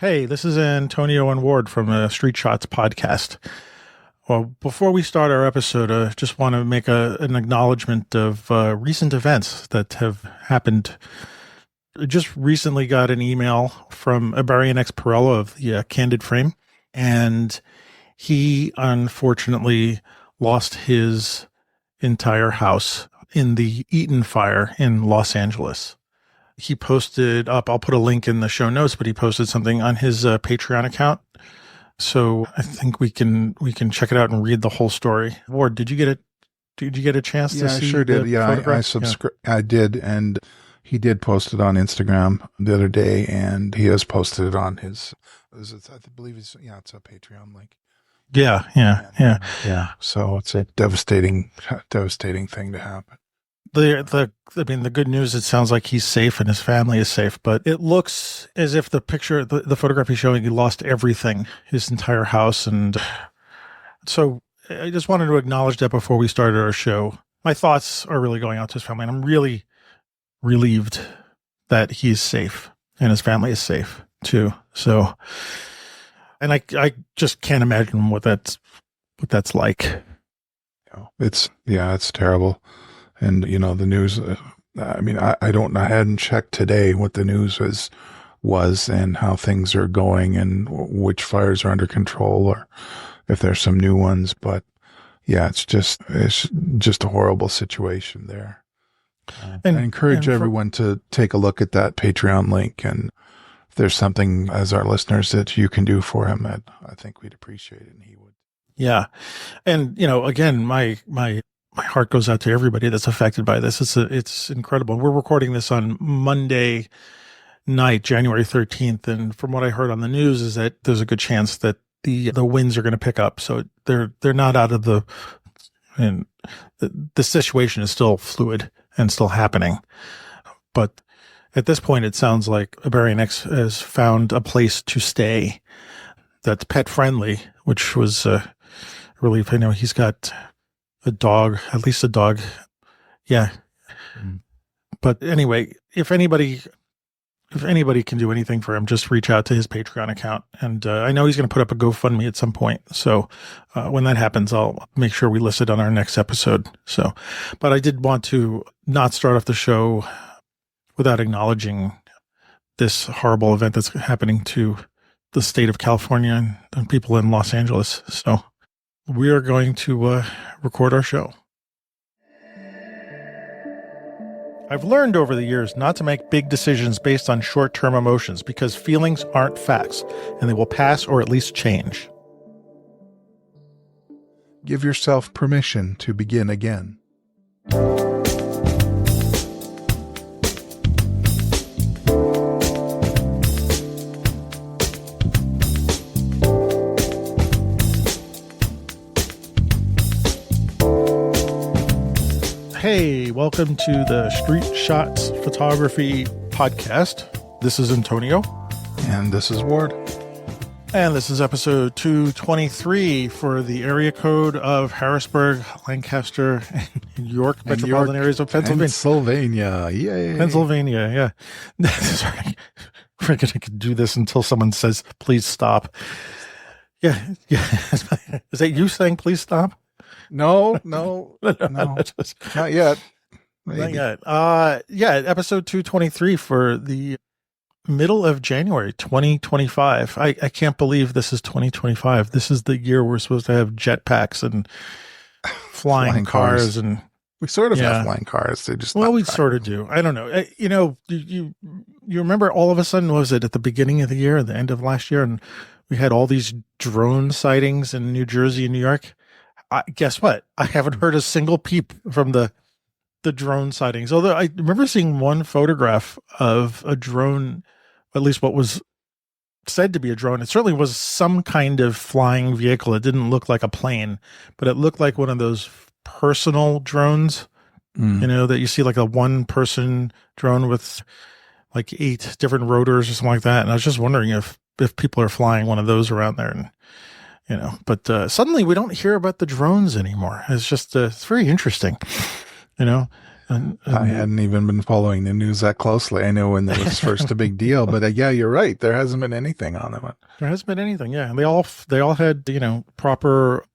Hey, this is Antonio and Ward from Street Shots podcast. Well, before we start our episode, I just want to make an acknowledgement of recent events that have happened. I just recently got an email from Abarian X Perello of the Candid Frame, and he unfortunately lost his entire house in the Eaton fire in Los Angeles. He posted up, I'll put a link in the show notes, but he posted something on his Patreon account. So I think we can check it out and read the whole story. Ward, did you get a chance to see? I sure did. Yeah, I did, and he did post it on Instagram the other day, and he has posted it on his. I believe it's a Patreon link. Yeah. So it's a devastating thing to happen. The good news, it sounds like he's safe and his family is safe, but it looks as if the picture, the photograph he's showing, he lost everything, his entire house. And so I just wanted to acknowledge that before we started our show. My thoughts are really going out to his family, and I'm really relieved that he's safe and his family is safe too. So, and I just can't imagine what that's like. It's terrible. And, the news, I hadn't checked today what the news was and how things are going and which fires are under control or if there's some new ones. But yeah, it's just a horrible situation there. And I encourage everyone to take a look at that Patreon link. And if there's something as our listeners that you can do for him, I think we'd appreciate it and he would. Yeah. And, again, my heart goes out to everybody that's affected by this. It's incredible. We're recording this on Monday night, January 13th. And from what I heard on the news is that there's a good chance that the winds are going to pick up. So they're not out of and the situation is still fluid and still happening. But at this point, it sounds like Abarian X has found a place to stay that's pet friendly, which was a relief. I know he's got a dog, at least a dog. Yeah. But anyway, if anybody can do anything for him, just reach out to his Patreon account. And I know he's going to put up a GoFundMe at some point. So when that happens, I'll make sure we list it on our next episode. So, but I did want to not start off the show without acknowledging this horrible event that's happening to the state of California and people in Los Angeles. So we are going to record our show. I've learned over the years not to make big decisions based on short-term emotions because feelings aren't facts and they will pass or at least change. Give yourself permission to begin again. Hey, welcome to the Street Shots Photography Podcast. This is Antonio. And this is Ward. And this is episode 223 for the area code of Harrisburg, Lancaster, and York metropolitan areas of Pennsylvania. Pennsylvania, yay. Pennsylvania, yeah. Sorry. We're going to do this until someone says, please stop. Yeah. Is that you saying, please stop? No, not yet. Maybe. Not yet. Episode 223 for the middle of January 2025. I can't believe this is 2025. This is the year we're supposed to have jetpacks and flying cars. And we sort of have flying cars. They just we sort of do. I don't know. You remember all of a sudden, was it at the beginning of the year, at the end of last year, and we had all these drone sightings in New Jersey and New York? Guess what? I haven't heard a single peep from the drone sightings. Although I remember seeing one photograph of a drone, at least what was said to be a drone. It certainly was some kind of flying vehicle. It didn't look like a plane, but it looked like one of those personal drones, that you see like a one-person drone with like 8 different rotors or something like that. And I was just wondering if people are flying one of those around there. And but suddenly we don't hear about the drones anymore. It's just, it's very interesting, I hadn't even been following the news that closely. I know when there was first a big deal, but yeah, you're right. There hasn't been anything on them. there hasn't been anything. Yeah, and they all had proper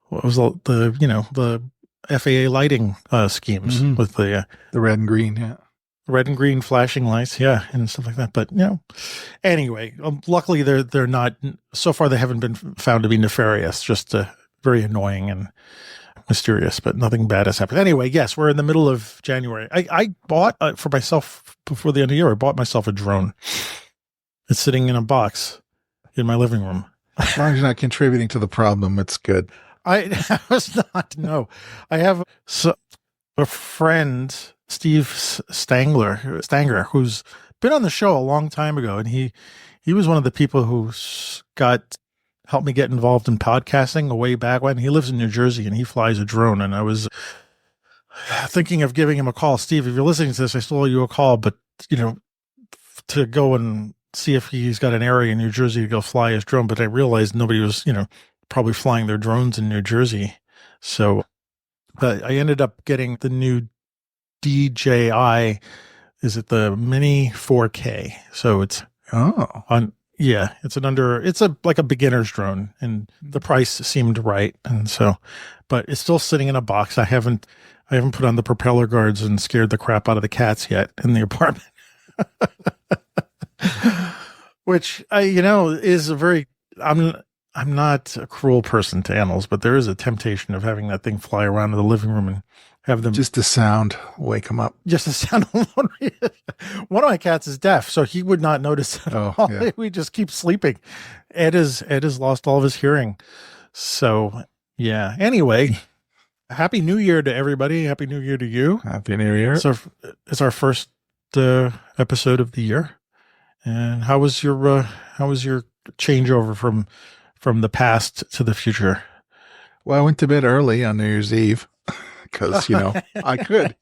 what was the FAA lighting schemes with the red and green, yeah, red and green flashing lights, yeah, and stuff like that. But anyway, luckily they're not. So far, they haven't been found to be nefarious. Just very annoying and mysterious, but nothing bad has happened. Anyway, yes, we're in the middle of January. I bought for myself before the end of the year. I bought myself a drone. It's sitting in a box in my living room. As long as you're not contributing to the problem, it's good. I was not. No, I have a friend, Steve Stanger, who's been on the show a long time ago, and he was one of the people who helped me get involved in podcasting way back when. He lives in New Jersey and he flies a drone, and I was thinking of giving him a call. Steve, if you're listening to this, I still owe you a call, but to go and see if he's got an area in New Jersey to go fly his drone. But I realized nobody was, probably flying their drones in New Jersey. So, but I ended up getting the new DJI. Is it the Mini 4K? So it's on. Yeah, it's like a beginner's drone, and the price seemed right, and so, but it's still sitting in a box. I haven't put on the propeller guards and scared the crap out of the cats yet in the apartment. Which is a very, I'm not a cruel person to animals, but there is a temptation of having that thing fly around in the living room and have them just the sound wake them up. Just the sound alone. One of my cats is deaf, so he would not notice at all. Yeah. We just keep sleeping. Ed has lost all of his hearing. So yeah. Anyway, Happy New Year to everybody. Happy New Year to you. Happy New Year. So it's our first episode of the year. And how was your changeover from the past to the future? Well, I went to bed early on New Year's Eve because I could.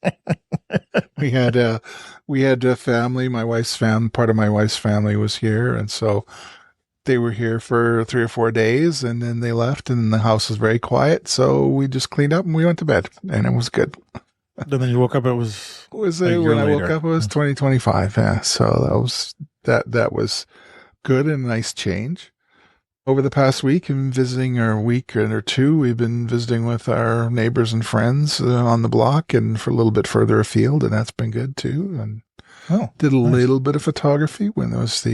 We had a family. My wife's family, part of my wife's family was here, and so they were here for 3 or 4 days, and then they left, and the house was very quiet. So we just cleaned up and we went to bed, and it was good. And then you woke up. It was when I woke up. It was 2025. Yeah, so that was good and a nice change. Over the past week and visiting, or week or two, we've been visiting with our neighbors and friends on the block and for a little bit further afield, and that's been good too. And did a little bit of photography when there was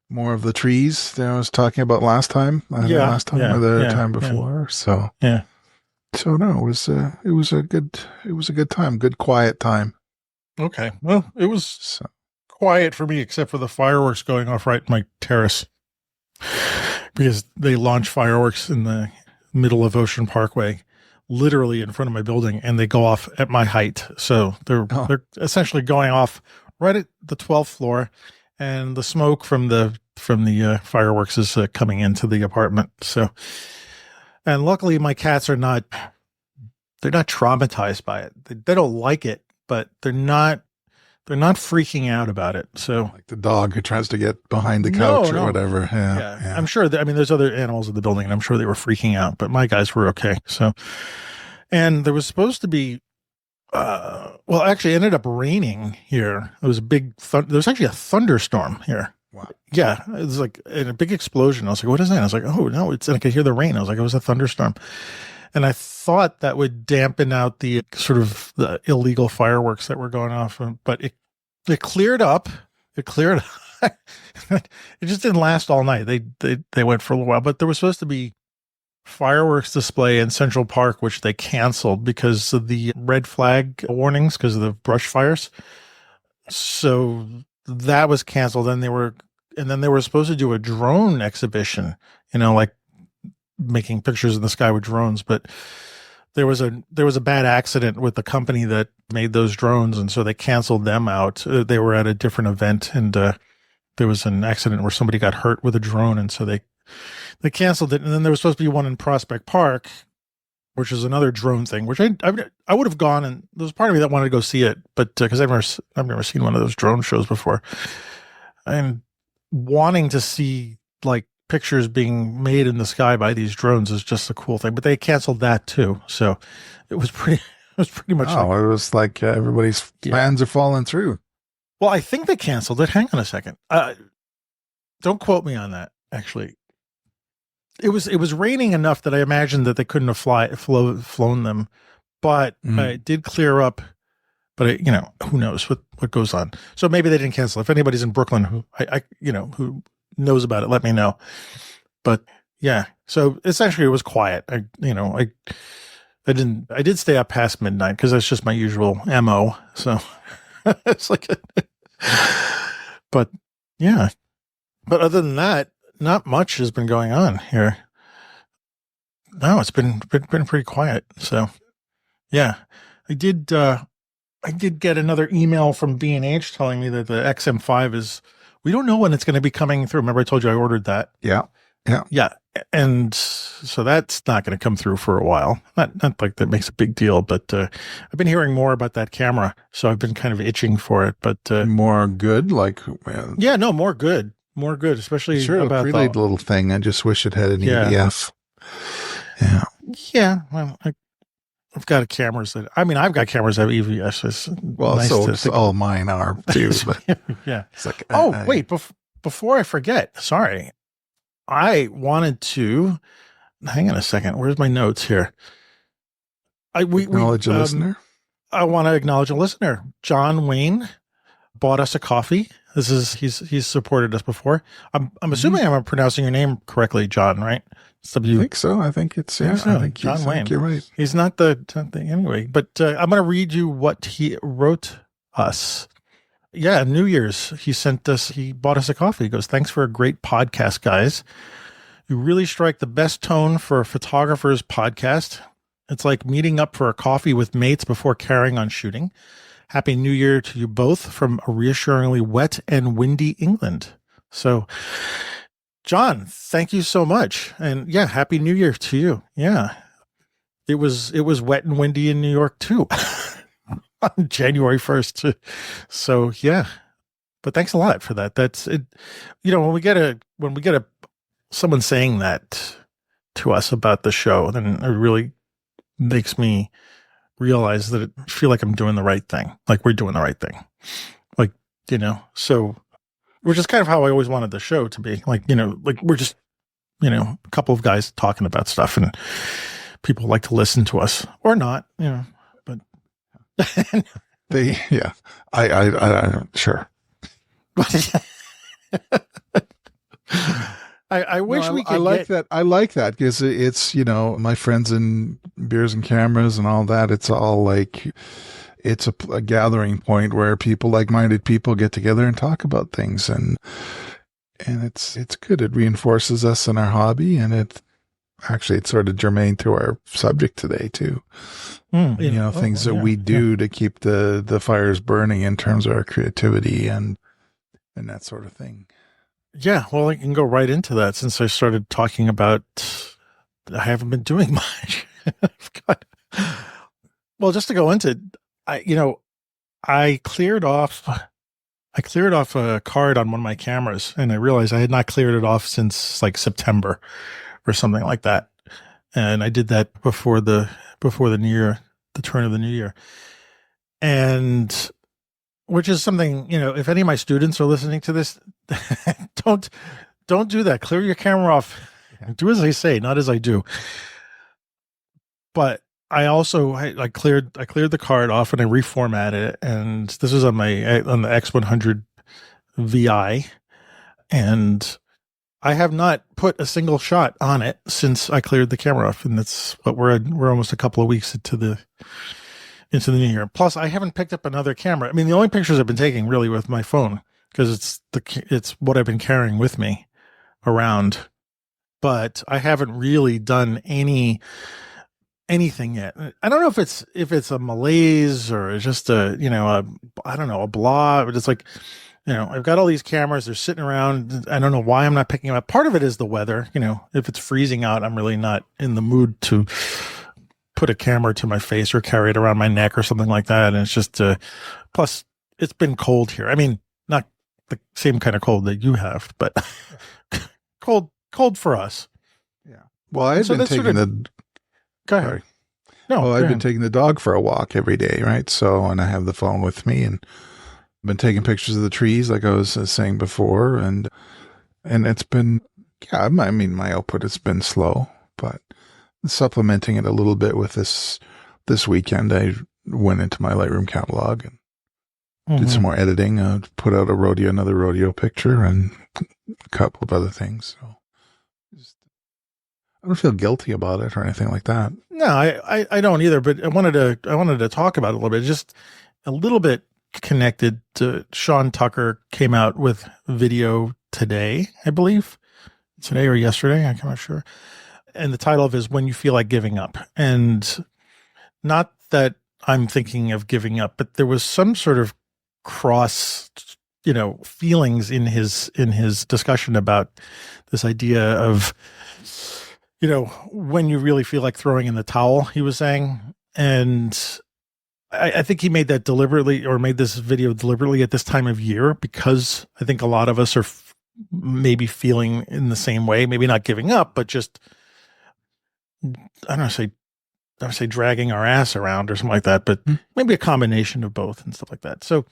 more of the trees that I was talking about last time. Or the time before. So yeah. So no, it was a good time, good quiet time. Okay. Well, it was quiet for me except for the fireworks going off right in my terrace. Because they launch fireworks in the middle of Ocean Parkway, literally in front of my building, and they go off at my height. So they're essentially going off right at the 12th floor, and the smoke from the fireworks is coming into the apartment. So, and luckily my cats they're not traumatized by it. They don't like it, but they're not freaking out about it. So, like the dog who tries to get behind the couch or whatever. Yeah. I'm sure there's other animals in the building, and I'm sure they were freaking out, but my guys were okay. So, and there was supposed to be, actually it ended up raining here. It was a big, there was actually a thunderstorm here. Wow. Yeah. It was like a big explosion. I was like, what is that? I was like, oh no, and I could hear the rain. I was like, it was a thunderstorm. And I thought that would dampen out the sort of the illegal fireworks that were going off, but it cleared up. It cleared up. It just didn't last all night. They went for a little while, but there was supposed to be fireworks display in Central Park, which they canceled because of the red flag warnings because of the brush fires. So that was canceled. And then they were supposed to do a drone exhibition, like making pictures in the sky with drones, but there was a bad accident with the company that made those drones, and so they canceled them out. They were at a different event, and there was an accident where somebody got hurt with a drone, and so they canceled it. And then there was supposed to be one in Prospect Park, which is another drone thing, which I would have gone, and there was part of me that wanted to go see it, but because I've never seen one of those drone shows before. I'm wanting to see like pictures being made in the sky by these drones is just a cool thing, but they canceled that too. So it was was pretty much like, Oh, it was like everybody's yeah. plans are falling through. Well, I think they canceled it. Hang on a second. Don't quote me on that. Actually, it was raining enough that I imagined that they couldn't have flown them, but it did clear up. But who knows what goes on? So maybe they didn't cancel. If anybody's in Brooklyn who who knows about it, let me know. But yeah, so essentially it was quiet. I did stay up past midnight because that's just my usual MO. So it's like, but yeah. But other than that, not much has been going on here. No, it's been pretty quiet. So yeah, I did. I did get another email from B&H telling me that the XM5 is. We don't know when it's going to be coming through. Remember, I told you I ordered that. Yeah, yeah, yeah, and so that's not going to come through for a while. Not like that makes a big deal, but I've been hearing more about that camera, so I've been kind of itching for it. But more good, like yeah, no, more good, especially sure, about a preload little thing. I just wish it had an EDF. Yeah, yeah. Well, I've got cameras I've got cameras that have EVS. It's well, nice so all mine are too. But yeah. It's like, wait, before I forget, sorry, I wanted to hang on a second. Where's my notes here? Acknowledge a listener. I want to acknowledge a listener. John Wayne bought us a coffee. He's supported us before. I'm assuming I'm pronouncing your name correctly, John, right? I think so. I think it's I think John Wayne. You're right. He's not the thing anyway. But I'm going to read you what he wrote us. Yeah, New Year's. He bought us a coffee. He goes, "Thanks for a great podcast, guys. You really strike the best tone for a photographer's podcast. It's like meeting up for a coffee with mates before carrying on shooting. Happy New Year to you both from a reassuringly wet and windy England." So, John, thank you so much. And yeah, Happy New Year to you. Yeah. It was wet and windy in New York too on January 1st. So yeah. But thanks a lot for that. That's it. When we get someone saying that to us about the show, then it really makes me realize that I feel like I'm doing the right thing. Like we're doing the right thing. Like, so which is kind of how I always wanted the show to be. Like, like we're just, a couple of guys talking about stuff and people like to listen to us or not, but I sure. I wish we could. I like that because it's, my friends in Beers and Cameras and all that. It's all like, it's a gathering point where like-minded people get together and talk about things. And it's good. It reinforces us in our hobby. And it's sort of germane to our subject today too. Things that we do to keep the fires burning in terms of our creativity and that sort of thing. Yeah, well, I can go right into that since I started talking about I haven't been doing much. Well, just to go into, I cleared off a card on one of my cameras, and I realized I had not cleared it off since like September or something like that. And I did that before the new year, the turn of the new year, and which is something, if any of my students are listening to this, don't do that. Clear your camera off. Do as I say, not as I do. But I also I cleared the card off and I reformatted it, and this was on the X100 VI, and I have not put a single shot on it since I cleared the camera off, and that's what we're almost a couple of weeks into the new year. Plus, I haven't picked up another camera. I mean, the only pictures I've been taking really with my phone because it's what I've been carrying with me around. But I haven't really done anything yet. I don't know if it's a malaise or just I don't know, a blah. But it's like, I've got all these cameras. They're sitting around. I don't know why I'm not picking them up. Part of it is the weather. If it's freezing out, I'm really not in the mood to put a camera to my face or carry it around my neck or something like that. And it's just, plus it's been cold here. I mean, not the same kind of cold that you have, but cold for us. Yeah. Well, I've been taking Go ahead. No, Well, go I've been ahead. taking the dog for a walk every day, right? So, and I have the phone with me, and I've been taking pictures of the trees, like I was saying before, and it's been, yeah, I mean, my output has been slow, but supplementing it a little bit with this weekend, I went into my Lightroom catalog and did Hmm. some more editing, put out another rodeo picture, and a couple of other things. So I don't feel guilty about it or anything like that. No, I don't either. But I wanted to talk about it a little bit, just a little bit connected to Sean Tucker came out with video today, I believe, today or yesterday. I'm not sure. And the title of it is "When You Feel Like Giving Up," and not that I'm thinking of giving up, but there was some sort of cross, feelings in his discussion about this idea of, when you really feel like throwing in the towel, he was saying. And I think he made that deliberately, or made this video deliberately at this time of year, because I think a lot of us are maybe feeling in the same way, maybe not giving up, but just, I don't know, I would say dragging our ass around or something like that, but Hmm. maybe a combination of both and stuff like that. So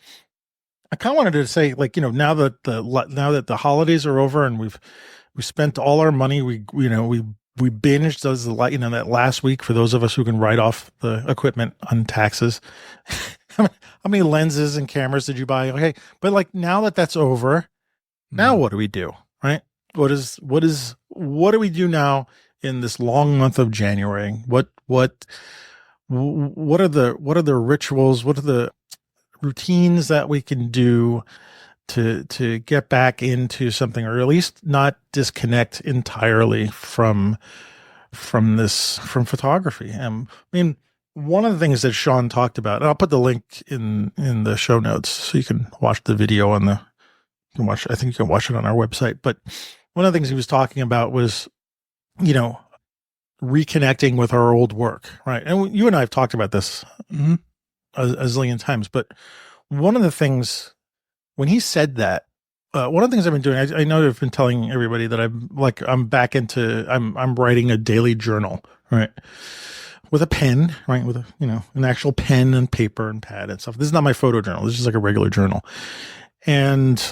I kind of wanted to say, like, now that the holidays are over and we spent all our money, we binged those, that last week, for those of us who can write off the equipment on taxes. How many lenses and cameras did you buy? Okay, but like, now that that's over, now Mm. what do we do? Right? What do we do now in this long month of January? What are the rituals? What are the routines that we can do to get back into something, or at least not disconnect entirely from photography? I mean, one of the things that Sean talked about, and I'll put the link in the show notes so you can watch the video on the you can watch. I think you can watch it on our website. But one of the things he was talking about was, you know, reconnecting with our old work, right? And you and I have talked about this Hmm. a zillion times. But one of the things, when he said that, one of the things I've been doing, I know I've been telling everybody that I'm writing a daily journal, right? With a pen, right? With an actual pen and paper and pad and stuff. This is not my photo journal. This is like a regular journal. And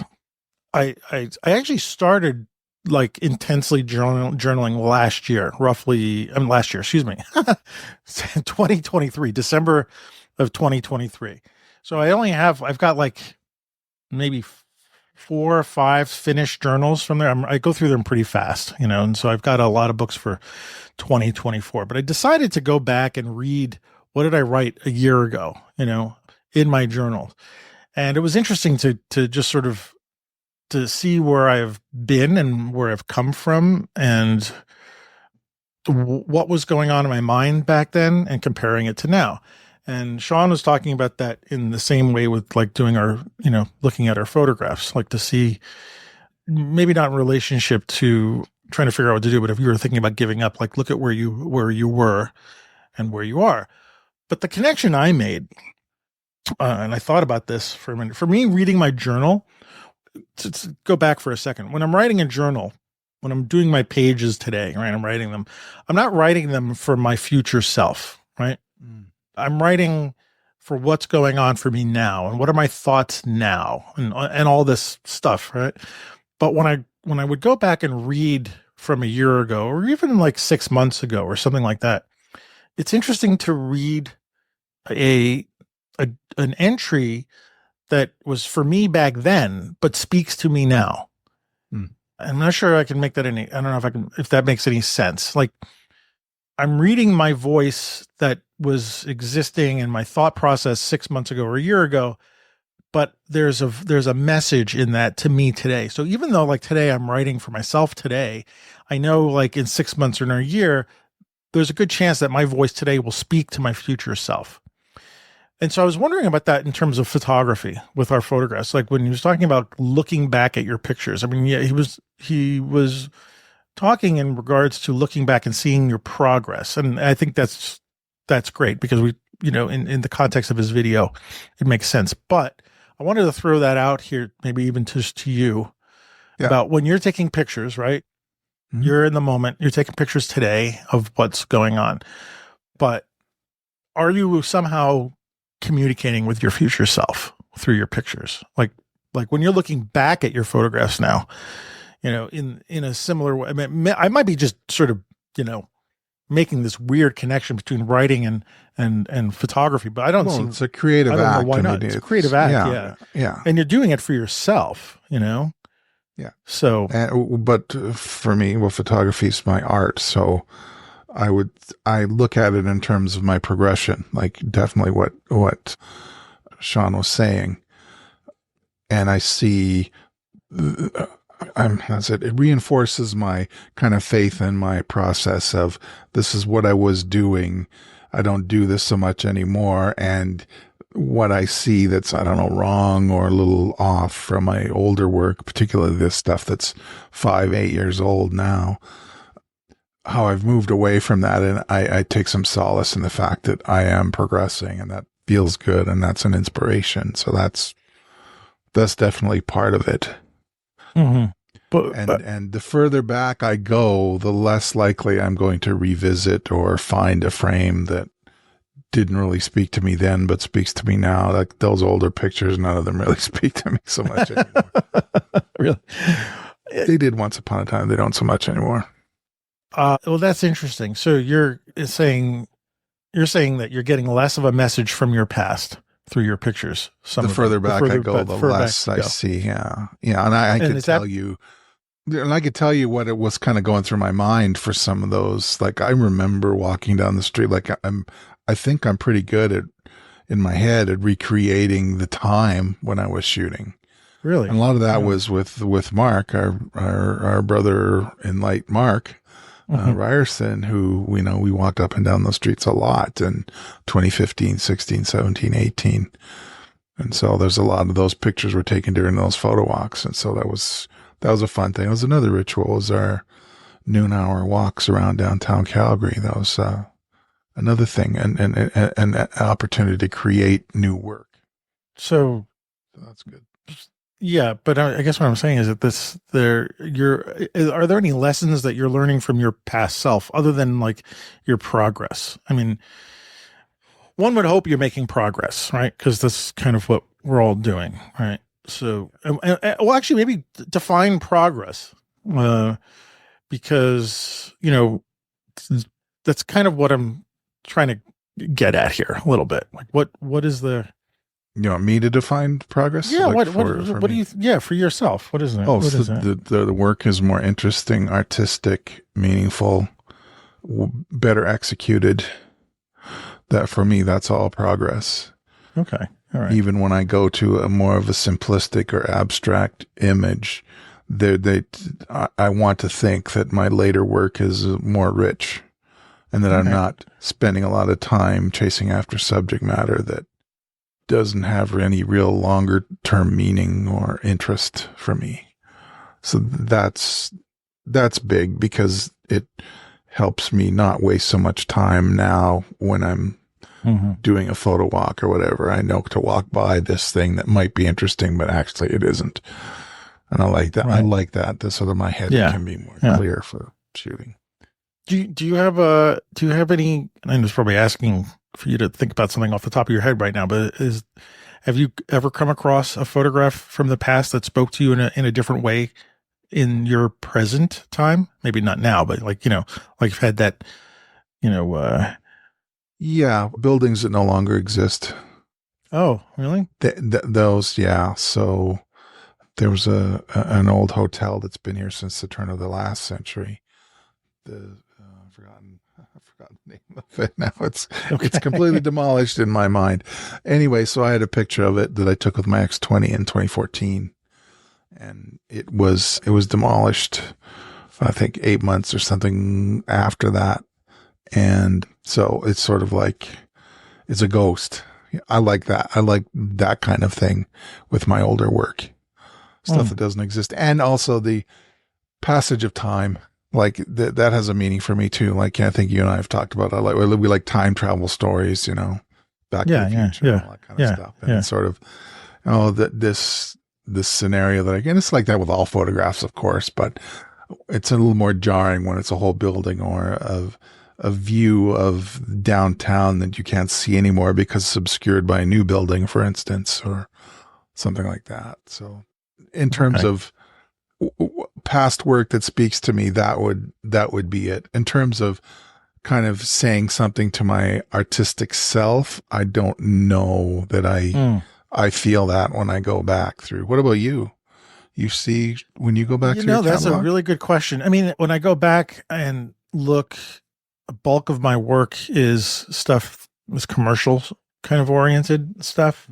I actually started like intensely journaling last year, last year, excuse me, 2023, December of 2023. So I've got like maybe 4 or 5 finished journals from there. I go through them pretty fast, and so I've got a lot of books for 2024. But I decided to go back and read, what did I write a year ago, in my journal. And it was interesting to just sort of to see where I've been and where I've come from, and what was going on in my mind back then, and comparing it to now. And Sean was talking about that in the same way with like doing our, looking at our photographs, like to see, maybe not in relationship to trying to figure out what to do, but if you were thinking about giving up, like look at where you were and where you are. But the connection I made, and I thought about this for a minute, for me, reading my journal, to go back for a second, when I'm writing a journal, when I'm doing my pages today, right, I'm writing them. I'm not writing them for my future self, right? Mm. I'm writing for what's going on for me now, and what are my thoughts now, and all this stuff, right? But when I would go back and read from a year ago, or even like 6 months ago, or something like that, it's interesting to read a, an entry that was for me back then, but speaks to me now. Mm. I'm not sure I can make that I don't know if that makes any sense. Like, I'm reading my voice that was existing in my thought process 6 months ago or a year ago, but there's a message in that to me today. So even though like today I'm writing for myself today, I know like in 6 months or in a year, there's a good chance that my voice today will speak to my future self. And so I was wondering about that in terms of photography with our photographs. Like when he was talking about looking back at your pictures. I mean, yeah, he was talking in regards to looking back and seeing your progress. And I think that's great, because in the context of his video, it makes sense. But I wanted to throw that out here, maybe even just to you, Yeah. about when you're taking pictures, right? Mhm. You're in the moment, you're taking pictures today of what's going on. But are you somehow communicating with your future self through your pictures? Like when you're looking back at your photographs now, in a similar way. I mean, I might be just sort of, making this weird connection between writing and photography, but Well, it's a creative I don't know act. why I not. mean, It's a creative act, yeah. yeah, And you're doing it for yourself, yeah. So, But for me, well, photography is my art, so I look at it in terms of my progression, like definitely what Sean was saying, and I see. It reinforces my kind of faith in my process of this is what I was doing. I don't do this so much anymore. And what I see that's, I don't know, wrong or a little off from my older work, particularly this stuff that's 5, 8 years old now, how I've moved away from that. And I take some solace in the fact that I am progressing, and that feels good. And that's an inspiration. So that's definitely part of it. mhm. but, And the further back I go, the less likely I'm going to revisit or find a frame that didn't really speak to me then, but speaks to me now. Like those older pictures, none of them really speak to me so much anymore. Really? They did once upon a time. They don't so much anymore. Well, that's interesting. So you're saying that you're getting less of a message from your past through your pictures. The further back I go, the less I see. Yeah. Yeah. And I could tell you, and I could tell you what it was kind of going through my mind for some of those. Like I remember walking down the street, like I think I'm pretty good in my head at recreating the time when I was shooting. Really? And a lot of that was with Mark, our brother in light, Mark Ryerson, who we walked up and down those streets a lot in 2015, 16, 17, 18. And so there's a lot of those pictures were taken during those photo walks. And so that was a fun thing. It was another ritual, was our noon hour walks around downtown Calgary. That was another thing, and an opportunity to create new work. So That's good. yeah, but I guess what I'm saying is that are there any lessons that you're learning from your past self other than like your progress? I mean, one would hope you're making progress, right? Because that's kind of what we're all doing, right? So, well, actually, maybe define progress, because that's kind of what I'm trying to get at here a little bit. Like, what is the You want me to define progress? yeah? Like What do you for yourself? What is that? Oh, what so is that? the work is more interesting, artistic, meaningful, better executed. That for me, that's all progress. Okay, all right. Even when I go to a more of a simplistic or abstract image, I want to think that my later work is more rich, and that I'm not spending a lot of time chasing after subject matter that doesn't have any real longer term meaning or interest for me. So that's big, because it helps me not waste so much time now when I'm doing a photo walk or whatever. I know to walk by this thing that might be interesting, but actually it isn't. And I like that. Right. I like that. So that my head can be more clear for shooting. Do you have any? And I'm just probably asking for you to think about something off the top of your head right now. But have you ever come across a photograph from the past that spoke to you in a different way in your present time? Maybe not now, but like you've had that. Yeah, buildings that no longer exist. Oh, really? Those, yeah. So there was an old hotel that's been here since the turn of the last century. I've forgotten the name of it now. It's completely demolished in my mind. Anyway, so I had a picture of it that I took with my X20 in 2014, and it was demolished, I think 8 months or something after that. And so it's sort of like it's a ghost. I like that. I like that kind of thing with my older work, stuff that doesn't exist, and also the passage of time. Like that has a meaning for me too. Like I think you and I have talked about. We like time travel stories, Back to the Future, and all that kind of stuff. And it's sort of this scenario that again, it's like that with all photographs, of course, but it's a little more jarring when it's a whole building or of a view of downtown that you can't see anymore because it's obscured by a new building, for instance, or something like that. So in terms Okay. of past work that speaks to me, that would be it. In terms of kind of saying something to my artistic self, I don't know that Hmm. I feel that when I go back through. What about you? You see when you go back through your That's a catalog? really good question. I mean, when I go back and look, a bulk of my work is commercial kind of oriented stuff,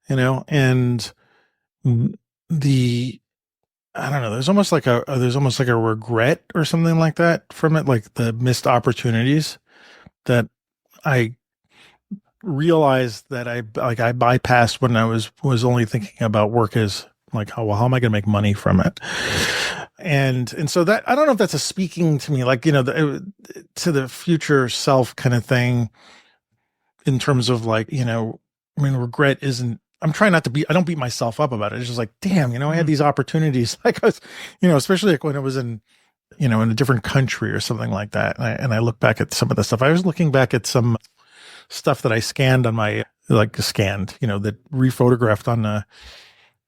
and the I don't know. There's almost like a regret or something like that from it, like the missed opportunities that I realized that I bypassed when I was only thinking about work as like how am I going to make money from it, and so that I don't know if that's a speaking to me like to the future self kind of thing in terms of like I mean regret isn't. I'm trying not to be. I don't beat myself up about it. It's just like, damn, I had Mm. these opportunities. Like I was, especially like when I was in in a different country or something like that. And I look back at some of the stuff. I was looking back at some stuff that I scanned on my like scanned, that rephotographed on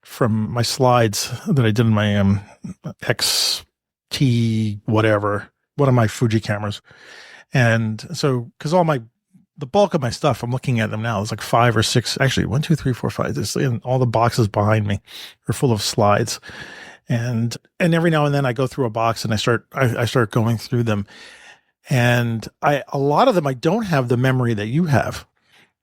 from my slides that I did in my XT whatever, one of my Fuji cameras. And so because all my the bulk of my stuff, I'm looking at them now. There's like five or six, actually one, two, three, four, five. And all the boxes behind me are full of slides. And every now and then I go through a box and I start going through them, and I a lot of them I don't have the memory that you have,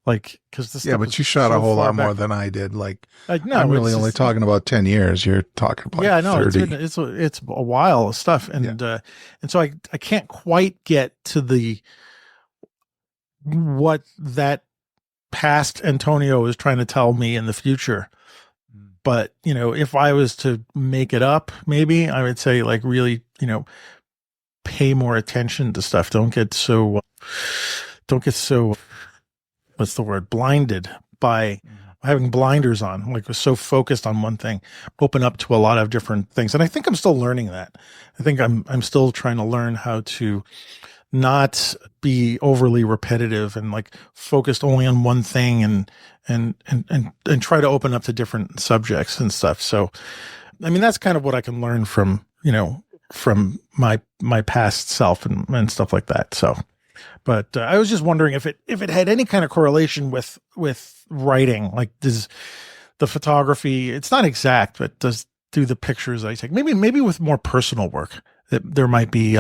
like because this Yeah, stuff but was you shot a so whole far lot more back. than I did. Like, Like I'm no, really it's only just talking about 10 years. You're talking like yeah, no, 30. it's a while of stuff, Yeah. and so I can't quite get to the what that past Antonio is trying to tell me in the future. But if I was to make it up, maybe I would say like really, pay more attention to stuff. Don't get so what's the word blinded by Mhm. having blinders on. Like was so focused on one thing, open up to a lot of different things. And I think I'm still learning that. I think I'm still trying to learn how to not be overly repetitive and like focused only on one thing and try to open up to different subjects and stuff. So I mean that's kind of what I can learn from, from my past self and stuff like that. So but I was just wondering if it had any kind of correlation with writing. Like, does the photography? It's not exact, but does do the pictures I take? Maybe with more personal work, that there might be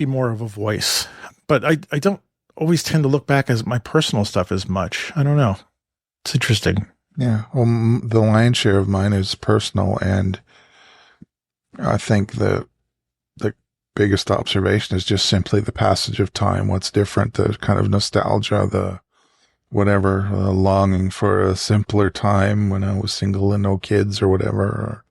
more of a voice. But I don't always tend to look back as my personal stuff as much. I don't know. It's interesting. Yeah. Well, the lion's share of mine is personal, and I think the biggest observation is just simply the passage of time. What's different, the kind of nostalgia, the whatever, longing for a simpler time when I was single and no kids or whatever. Or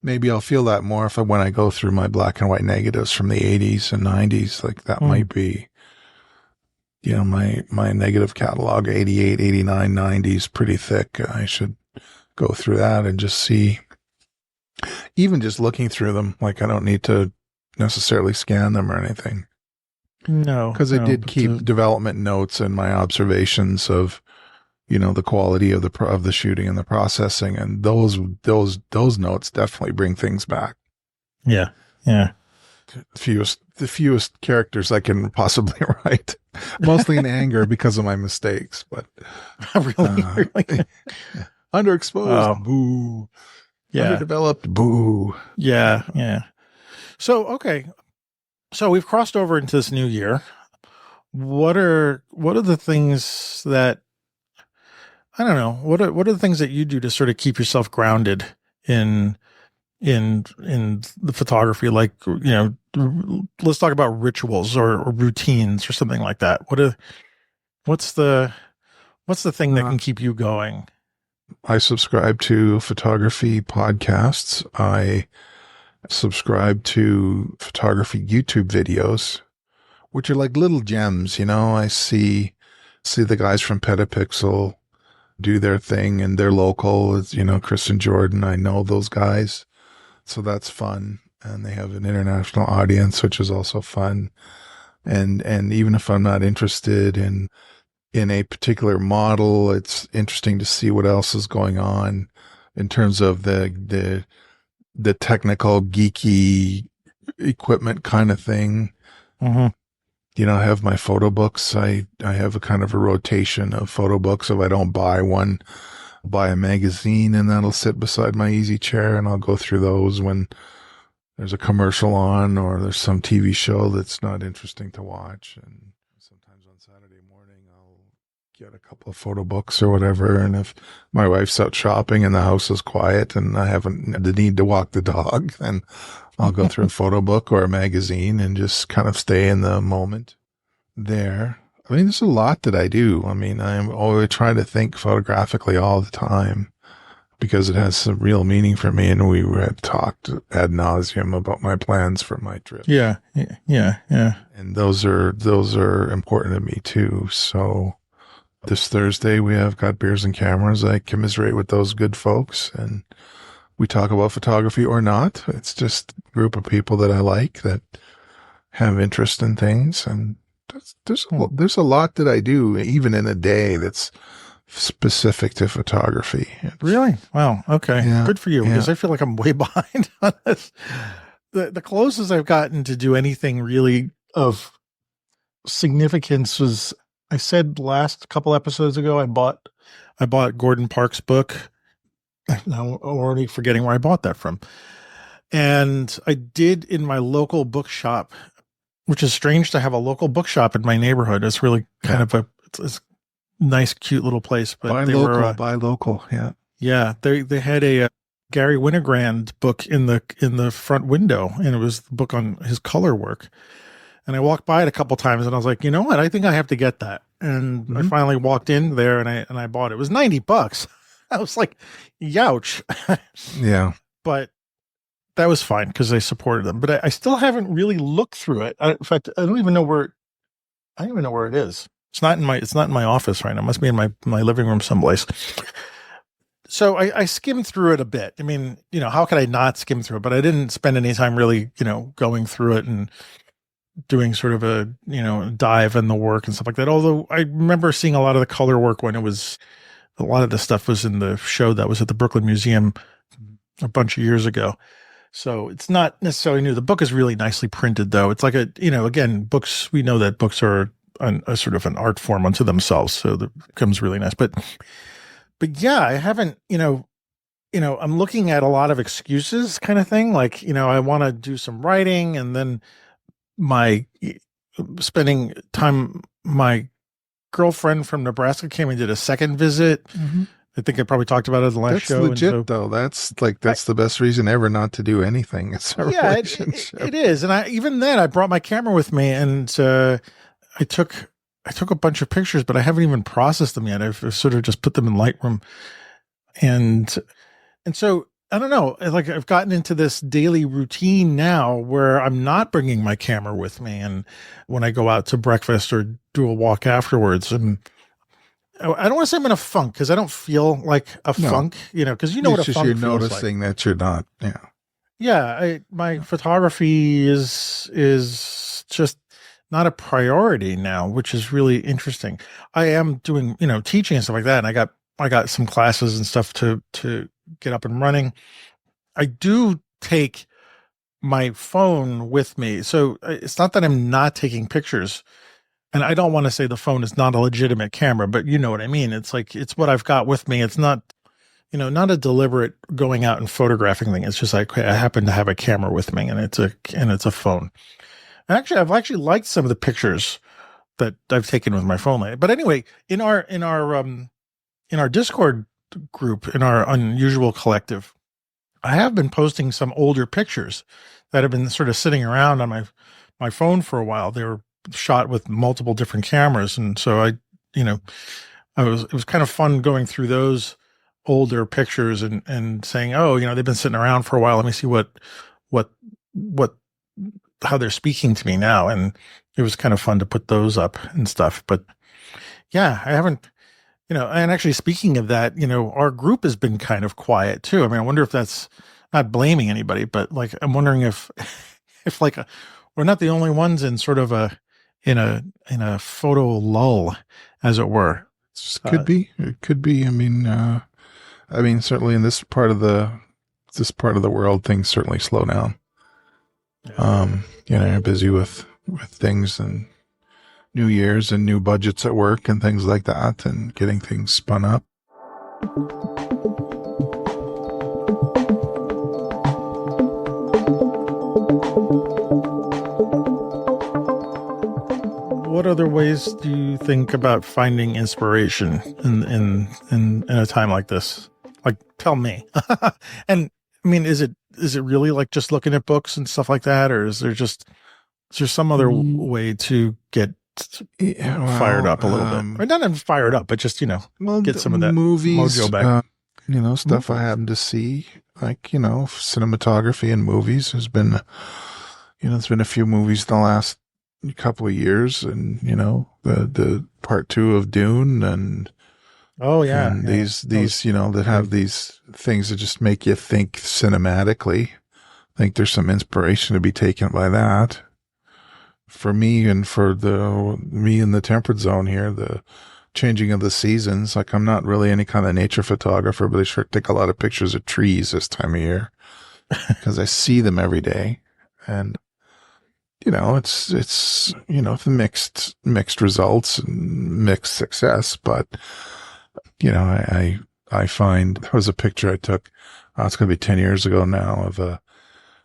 maybe I'll feel that more when I go through my black and white negatives from the 80s and 90s. Like that Hmm. might be, my negative catalog, 88, 89, 90s, pretty thick. I should go through that and just see, even just looking through them. Like I don't need to necessarily scan them or anything. No, Because I no, did but keep development notes and my observations of, the quality of the shooting and the processing, and those notes definitely bring things back. yeah, yeah. The fewest characters I can possibly write, mostly in anger because of my mistakes, but Really, uh, really. underexposed, Oh, boo. yeah, Underdeveloped, boo. yeah, yeah. So okay, so we've crossed over into this new year. What are the things that I don't know? What are the things that you do to sort of keep yourself grounded in in the photography? Like let's talk about rituals or routines or something like that. What's the what's the thing that Uh, can keep you going? I subscribe to photography podcasts. I subscribe to photography YouTube videos, which are like little gems. I see the guys from Petapixel do their thing, and they're local. It's, Chris and Jordan. I know those guys, so that's fun. and they have an international audience, which is also fun. And even if I'm not interested in a particular model, it's interesting to see what else is going on in terms of the technical geeky equipment kind of thing. Hmm. I have my photo books. I have a kind of a rotation of photo books. If I don't buy one, I'll buy a magazine, and that'll sit beside my easy chair, and I'll go through those when there's a commercial on or there's some TV show that's not interesting to watch. And sometimes on Saturday morning, I'll get a couple of photo books or whatever. And if my wife's out shopping and the house is quiet and I haven't the need to walk the dog, then I'll go through a photo book or a magazine and just kind of stay in the moment there. I mean, there's a lot that I do. I mean, I'm always trying to think photographically all the time because it has some real meaning for me. And we had talked ad nauseum about my plans for my trips. Yeah, yeah, yeah. And those are important to me too. So this Thursday we have got beers and cameras. I commiserate with those good folks and we talk about photography or not. It's just a group of people that I like that have interest in things. And there's a lot that I do even in a day that's specific to photography. Really? Wow. Okay. Yeah, Good for you, because I feel like I'm way behind on this. The closest I've gotten to do anything really of significance was, I said last couple episodes ago, I bought Gordon Parks' book. Now I'm already forgetting where I bought that from. And I did in my local bookshop, which is strange to have a local bookshop in my neighborhood. It's really kind of it's a nice, cute little place. But buy local. Yeah. Yeah, they had a Gary Winogrand book in the front window, and it was the book on his color work. And I walked by it a couple times, and I was like, you know what? I think I have to get that. And I finally walked in there, and I bought it. It was $90. I was like, youch. Yeah. But that was fine because they supported them. But I still haven't really looked through it. In fact, I don't even know where it is. It's not in my office right now. It must be in my living room someplace. So I skimmed through it a bit. I mean, how could I not skim through it? But I didn't spend any time really, going through it and doing sort of a, dive in the work and stuff like that. Although I remember seeing a lot of the color work when a lot of the stuff was in the show that was at the Brooklyn Museum a bunch of years ago. So it's not necessarily new. The book is really nicely printed, though. It's like again, books, we know that books are a sort of an art form unto themselves. So that becomes really nice. But yeah, I haven't, I'm looking at a lot of excuses kind of thing. Like, I want to do some writing, and then spending time, my girlfriend from Nebraska came and did a second visit. Mm-hmm. I think I probably talked about it in the last show. That's legit, though. That's the best reason ever not to do anything. It's a relationship. It is. And even then I brought my camera with me, and I took a bunch of pictures, but I haven't even processed them yet. I've sort of just put them in Lightroom. And so I don't know, like I've gotten into this daily routine now where I'm not bringing my camera with me. And when I go out to breakfast or do a walk afterwards, and I don't want to say I'm in a funk, because I don't feel like a funk, because what a funk you're feels noticing like. that you're not. Yeah. Yeah. My photography is just not a priority now, which is really interesting. I am doing, teaching and stuff like that. And I got some classes and stuff to get up and running. I do take my phone with me. So it's not that I'm not taking pictures, and I don't want to say the phone is not a legitimate camera, but you know what I mean? It's like, it's what I've got with me. It's not, not a deliberate going out and photographing thing. It's just like, I happen to have a camera with me, and it's a phone. Actually, I've actually liked some of the pictures that I've taken with my phone lately. But anyway, in our Discord group, in our Unusual Collective, I have been posting some older pictures that have been sort of sitting around on my phone for a while. They were shot with multiple different cameras, and so it was kind of fun going through those older pictures and saying, oh, they've been sitting around for a while. Let me see how they're speaking to me now. And it was kind of fun to put those up and stuff. But yeah, I haven't, and actually speaking of that, our group has been kind of quiet too. I mean, I wonder if that's not blaming anybody, but like I'm wondering if if like we're not the only ones in sort of a in a in a photo lull, as it were. Could Uh, be. It could be. I mean, certainly in this part of the world, things certainly slow down. yeah. You're busy with things and New Year's and new budgets at work and things like that, and getting things spun up. What other ways do you think about finding inspiration in a time like this? Like, tell me. And I mean, is it really like just looking at books and stuff like that, or is there some other way to get Yeah, fired well, up a little bit, or not even fired up, but just get some of that movies, mojo back? stuff I happen to see, like cinematography in movies has been, there's been a few movies in the last couple of years, and the part two of Dune, Oh yeah, and yeah. That these was that great. have these things that just make you think cinematically. I think there's some inspiration to be taken by that. For me and for the me in the temperate zone here, the changing of the seasons. Like I'm not really any kind of nature photographer, but I sure take a lot of pictures of trees this time of year because I see them every day, and it's the mixed results and mixed success. But I find there was a picture I took. It's going to be 10 years ago now of a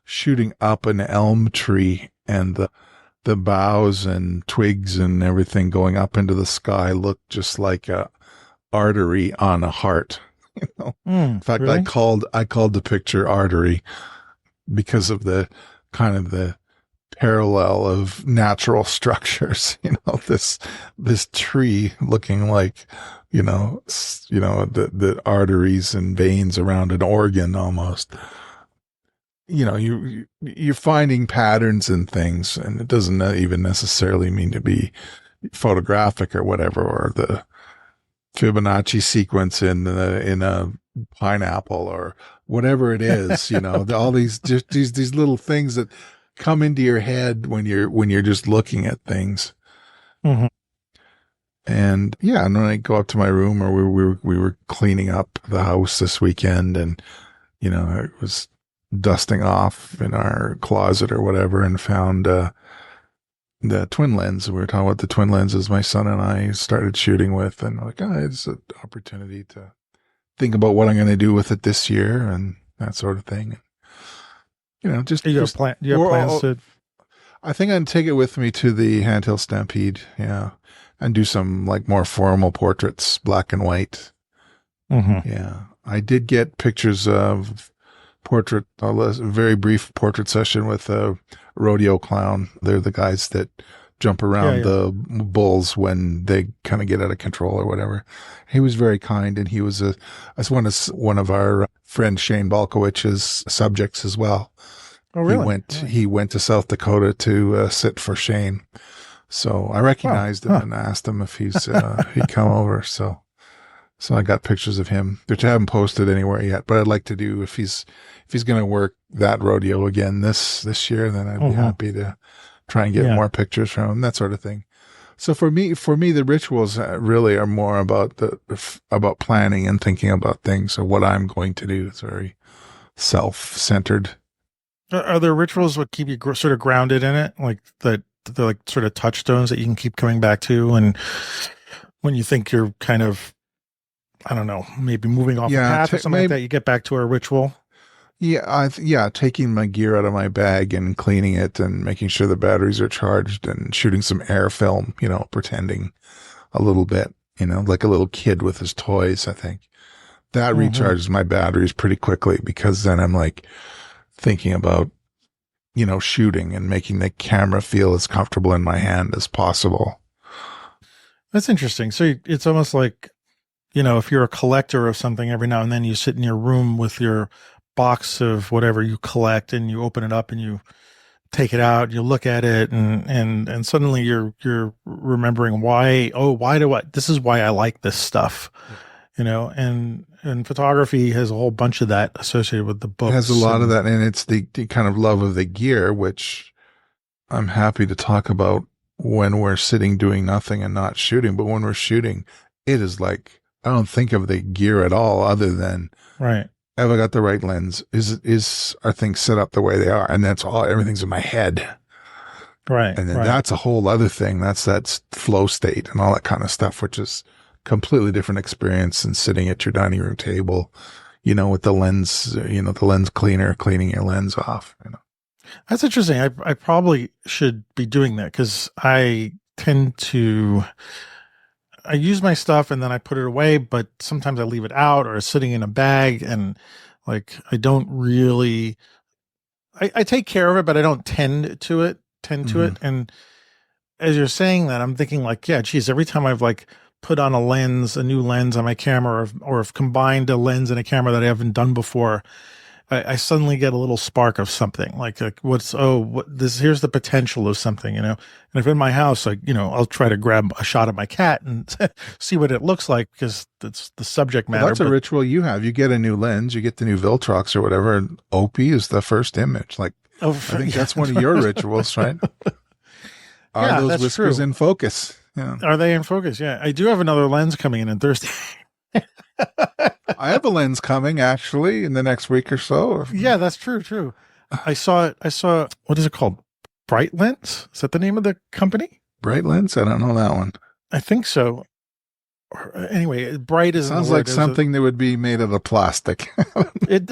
shooting up an elm tree, and the boughs and twigs and everything going up into the sky looked just like a artery on a heart. In fact, Really? I called the picture artery because of the kind of the parallel of natural structures. This tree looking like the arteries and veins around an organ almost. You're finding patterns in things, and it doesn't even necessarily mean to be photographic or whatever, or the Fibonacci sequence in a pineapple or whatever it is. All these just these little things that come into your head when you're just looking at things. Hmm. And yeah, and when I go up to my room, or we were cleaning up the house this weekend, and I was dusting off in our closet or whatever, and found the twin lens. We were talking about the twin lenses my son and I started shooting with, and like, it's an opportunity to think about what I'm going to do with it this year and that sort of thing. Just You have plans or to? I think I'd take it with me to the Handhill Stampede, yeah, and do some like more formal portraits, black and white. Hmm. Yeah, I did get pictures of a very brief portrait session with a rodeo clown. They're the guys that jump Yeah, around yeah. the bulls when they kind of get out of control or whatever. He was very kind, and he was as one of our friend Shane Balkowich's subjects as well. Oh, really? Really? He went to South Dakota to sit for Shane. So I Wow. recognized him Huh. and asked him if he'd come over. So I got pictures of him, which I haven't posted anywhere yet. But I'd like to do, if he's going to work that rodeo again this year, then I'd be Hmm. happy to try and get Yeah. more pictures from him, that sort of thing. So for me, the rituals really are more about about planning and thinking about things. So what I'm going to do is very self-centered. Are there rituals that keep you sort of grounded in it, like that? They're like sort of touchstones that you can keep coming back to, and when you think you're kind of, I don't know, maybe moving off a Yeah, path or something like maybe. that, you get back to a ritual. Yeah, taking my gear out of my bag and cleaning it and making sure the batteries are charged and shooting some air film, pretending a little bit, like a little kid with his toys, I think. That Hmm. recharges my batteries pretty quickly, because then I'm like thinking about, shooting and making the camera feel as comfortable in my hand as possible. That's interesting. So it's almost like, if you're a collector of something, every now and then you sit in your room with your box of whatever you collect, and you open it up and you take it out, you look at it, and suddenly you're remembering why, oh, why do I, this is why I like this stuff. Yeah. and photography has a whole bunch of that associated with the It has a books. lot of And that, and it's the kind of love of the gear, which I'm happy to talk about when we're sitting doing nothing and not shooting. But when we're shooting, it is like I don't think of the gear at all, other than right, have I got the right lens? Is are things set up the way they are? And that's all. Everything's in my head, right, and then right. that's a whole other thing. That's that flow state and all that kind of stuff, which is completely different experience than sitting at your dining room table, with the lens, the lens cleaner cleaning your lens off. That's interesting. I probably should be doing that because I tend to I use my stuff and then I put it away, but sometimes I leave it out or it's sitting in a bag and like I don't really I take care of it, but I don't tend to Mm-hmm. it. And as you're saying that, I'm thinking like, yeah, geez, every time I've like put on a new lens on my camera, or have combined a lens and a camera that I haven't done before, I suddenly get a little spark of something like here's the potential of something, And if in my house, like, I'll try to grab a shot of my cat and see what it looks like because it's the subject Well, matter. that's a But ritual you have. You get a new lens, you get the new Viltrox or whatever, and Opie is the first image. Like, I think yeah, that's one of your rituals, right? Are yeah, those that's whiskers true. in focus? Yeah. Are they in focus? Yeah, I do have another lens coming in on Thursday. I have a lens coming actually in the next week or so. Yeah, that's true. True. I saw it. I saw what is it called? Bright Lens? Is that the name of the company? Bright lens? I don't know that one. I think so. Anyway, bright isn't the Sounds word. like something that would be made out of plastic. It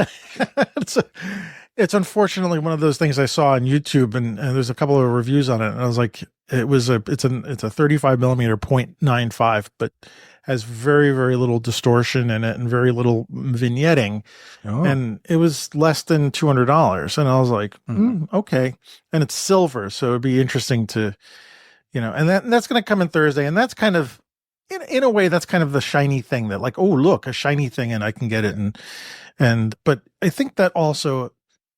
it's it's unfortunately one of those things I saw on YouTube, and there's a couple of reviews on it, and I was like, it's a 35 millimeter 0.95, but has very very little distortion in it and very little vignetting, Oh. and it was less than $200, and I was like, Mhm. okay, and it's silver, so it'd be interesting to and that's going to come in Thursday, and that's kind of in a way that's kind of the shiny thing that like, oh look, a shiny thing, and I can get it, and but I think that also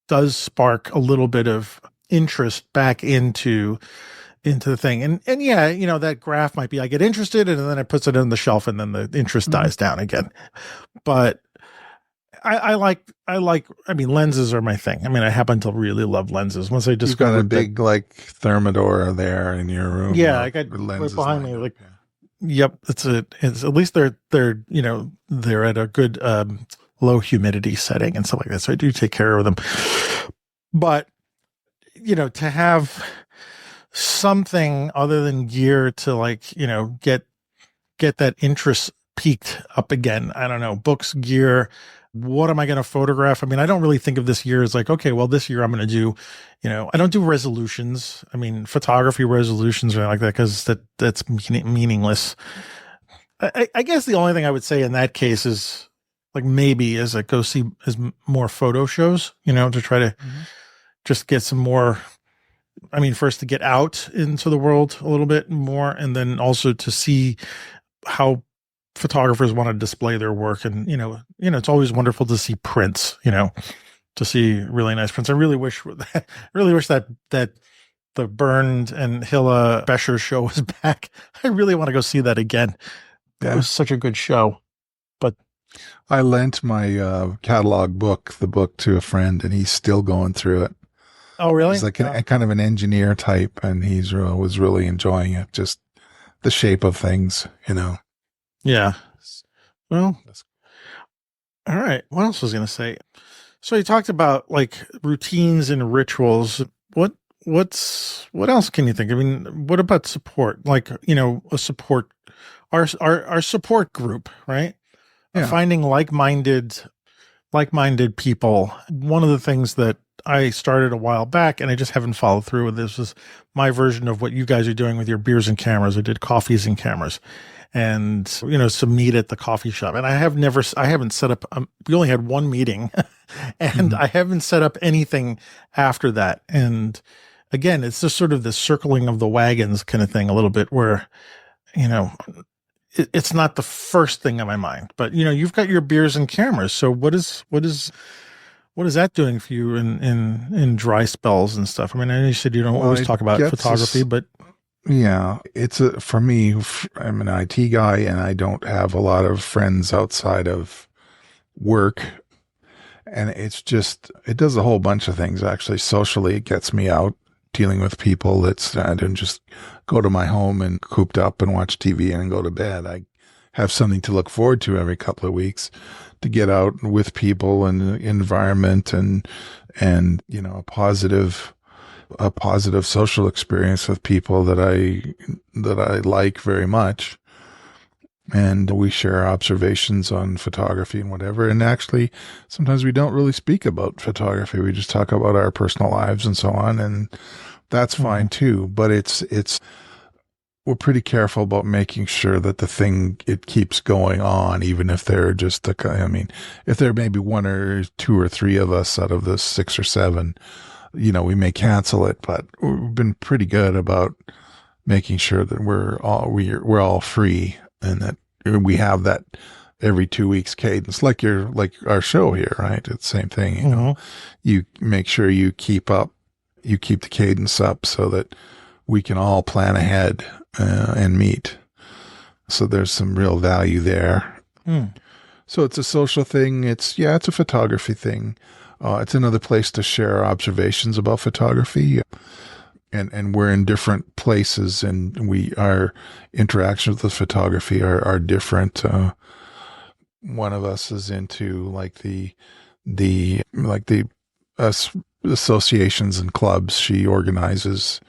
does spark a little bit of interest back into the thing, and yeah, that graph might be I get interested and then it puts it on the shelf and then the interest Mhm. dies down again. But I mean, lenses are my thing. I mean, I happen to really love lenses. Once I You've got a discovered that, big like Thermidor there in your room, yeah, I got with right lenses behind me, lined up. like, Yeah. yep, it's at least they're at a good low humidity setting and stuff like that. So I do take care of them. But to have something other than gear to like, get that interest peaked up again. I don't know, books, gear. What am I going to photograph? I mean, I don't really think of this year as like, okay, well, this year I'm going to do, I don't do resolutions. I mean, photography resolutions or like that because that's meaningless. I guess the only thing I would say in that case is like maybe is like go see is more photo shows, to try to Mhm. just get some more. I mean, first to get out into the world a little bit more, and then also to see how photographers want to display their work. And it's always wonderful to see prints. To see really nice prints. I really wish that the Burned and Hilla Bescher show was back. I really want to go see that again. That Yeah. was such a good show. But I lent my catalog book, the book, to a friend, and he's still going through it. oh, He's really? like a kind of an engineer type, and was really enjoying it. Just the shape of things. Yeah. Well, all right. What else was I going to say? So you talked about like routines and rituals. What else can you think? I mean, what about support? Like, a support, our support group, right? Yeah. Finding like-minded people. One of the things that I started a while back and I just haven't followed through with this is my version of what you guys are doing with your beers and cameras. I did coffees and cameras and, some meet at the coffee shop. And I haven't set up, we only had one meeting and Mhm. I haven't set up anything after that. And again, it's just sort of the circling of the wagons kind of thing a little bit where, you know, it's not the first thing on my mind, but you've got your beers and cameras. So what is that doing for you in dry spells and stuff? I mean, I know you said you don't Well, always it talk about gets photography, us. but Yeah, for me, I'm an IT guy and I don't have a lot of friends outside of work. And it does a whole bunch of things actually. Socially, it gets me out dealing with people. I don't just go to my home and cooped up and watch TV and go to bed. I have something to look forward to every couple of weeks to get out with people and the environment and, a positive social experience with people that I like very much. And we share observations on photography and whatever. And actually, sometimes we don't really speak about photography. We just talk about our personal lives and so on. And that's fine too. But we're pretty careful about making sure that it keeps going on, even if there are if there may be one or two or three of us out of the six or seven, we may cancel it, but we've been pretty good about making sure that we're all free and that we have that every 2 weeks cadence, like our show here, right? It's the same thing, you make sure you keep the cadence up so that we can all plan ahead and meet. So there's some real value there. Mm. So it's a social thing. It's a photography thing. It's another place to share observations about photography. And we're in different places and our interactions with photography are different. One of us is into the associations and clubs. She organizes,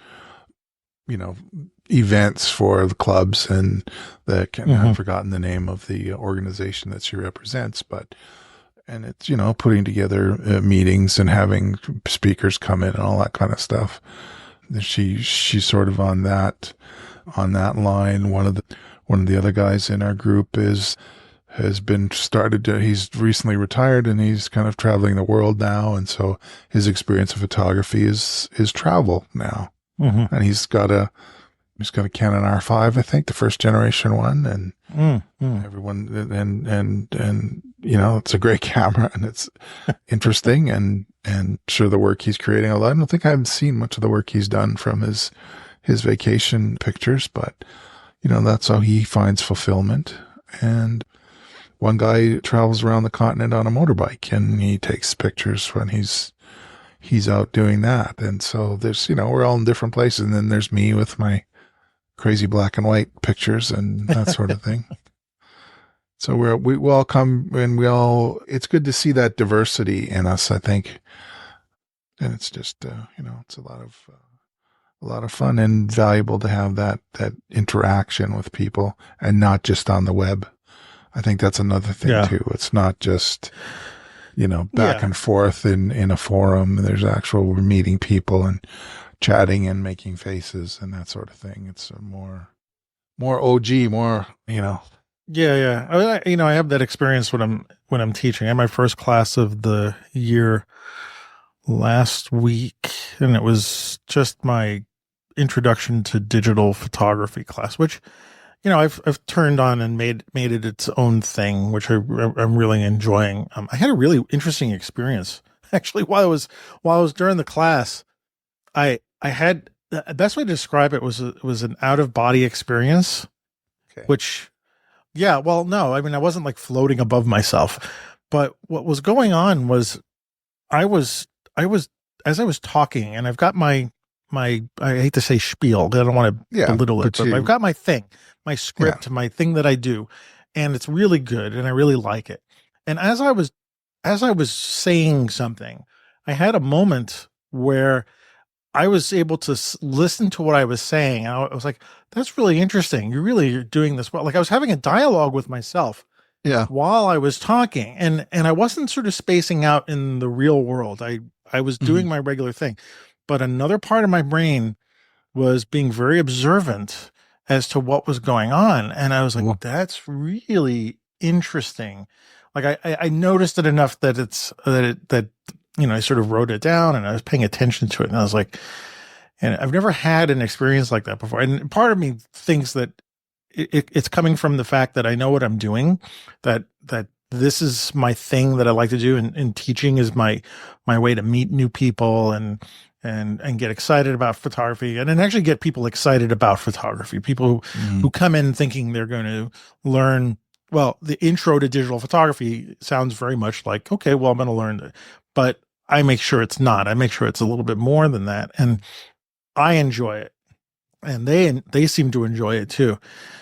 events for the clubs and I've forgotten the name of the organization that she represents, and it's, putting together meetings and having speakers come in and all that kind of stuff. She's sort of on that line. One of the other guys in our group he's recently retired and he's kind of traveling the world now. And so his experience of photography is travel now. And he's got a Canon R5, I think, the first generation one. And everyone, and it's a great camera and it's interesting and sure the work he's creating. Although I don't think I've seen much of the work he's done from his vacation pictures, but that's how he finds fulfillment. And one guy travels around the continent on a motorbike and he takes pictures when he's out doing that. And so there's, we're all in different places. And then there's me with my crazy black and white pictures and that sort of thing. So we all come and it's good to see that diversity in us, I think. And it's just, it's a lot of fun and valuable to have that interaction with people and not just on the web. I think that's another thing too. It's not just, back and forth in a forum. There's we're meeting people and chatting and making faces and that sort of thing. It's a more OG, more. Yeah. I have that experience when I'm teaching. I had my first class of the year last week, and it was just my introduction to digital photography class, which I've turned on and made it its own thing, which I'm really enjoying. I had a really interesting experience actually while I was during the class. I had the best way to describe it was an out of body experience, Okay. which, yeah, well, no, I mean, I wasn't like floating above myself, but what was going on was I was as I was talking, and I've got my I hate to say spiel, I don't want to belittle it, but I've got my thing, my script, my thing that I do, and it's really good, and I really like it. And as I was saying something, I had a moment where I was able to listen to what I was saying. And I was like, that's really interesting. You're doing this well. Like I was having a dialogue with myself while I was talking, and I wasn't sort of spacing out in the real world. I was doing my regular thing, but another part of my brain was being very observant as to what was going on. And I was like, that's really interesting. Like I noticed it enough that I sort of wrote it down and I was paying attention to it. And I was like, and I've never had an experience like that before. And part of me thinks that it's coming from the fact that I know what I'm doing, that this is my thing that I like to do. And teaching is my way to meet new people and and get excited about photography, and then actually get people excited about photography. People who Mm. come in thinking they're going to learn. Well, the intro to digital photography sounds very much like, okay, well, I'm going to learn it, but I make sure it's not. I make sure it's a little bit more than that, and I enjoy it, and they seem to enjoy it too.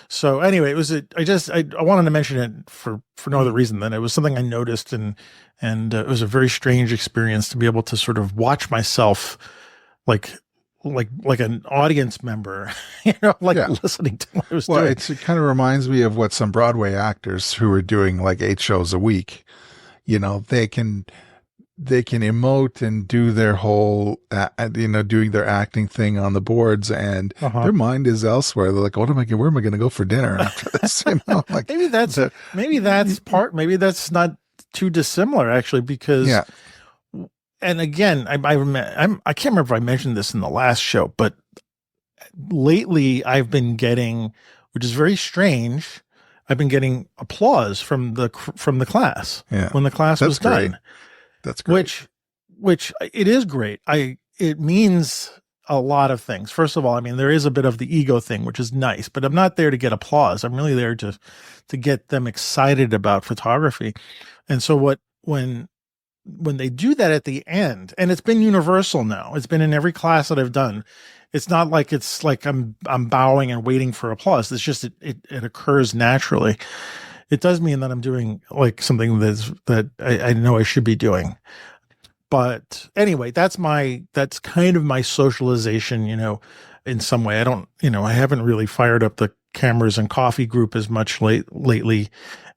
So anyway, I wanted to mention it for no other reason than it was something I noticed, and it was a very strange experience to be able to sort of watch myself like like an audience member, like Yeah. listening to what I was Well, doing. it kind of reminds me of what some Broadway actors who are doing like 8 shows a week, they can emote and do their whole, doing their acting thing on the boards, and Uh-huh. their mind is elsewhere. They're like, where am I going to go for dinner after this? Like, the, Maybe that's not too dissimilar actually, because yeah, and again, I can't remember if I mentioned this in the last show, but lately I've been getting, which is very strange, I've been getting applause from the class yeah, when the class was that's great. done, That's great. which it is great. It means a lot of things. First of all, I mean, there is a bit of the ego thing, which is nice, but I'm not there to get applause. I'm really there to get them excited about photography. And so when they do that at the end, and it's been universal now, it's been in every class that I've done. It's not like it's like I'm bowing and waiting for applause. It's just it occurs naturally. It does mean that I'm doing like something that I know I should be doing. But anyway, that's kind of my socialization, in some way. I haven't really fired up the cameras and coffee group as much lately.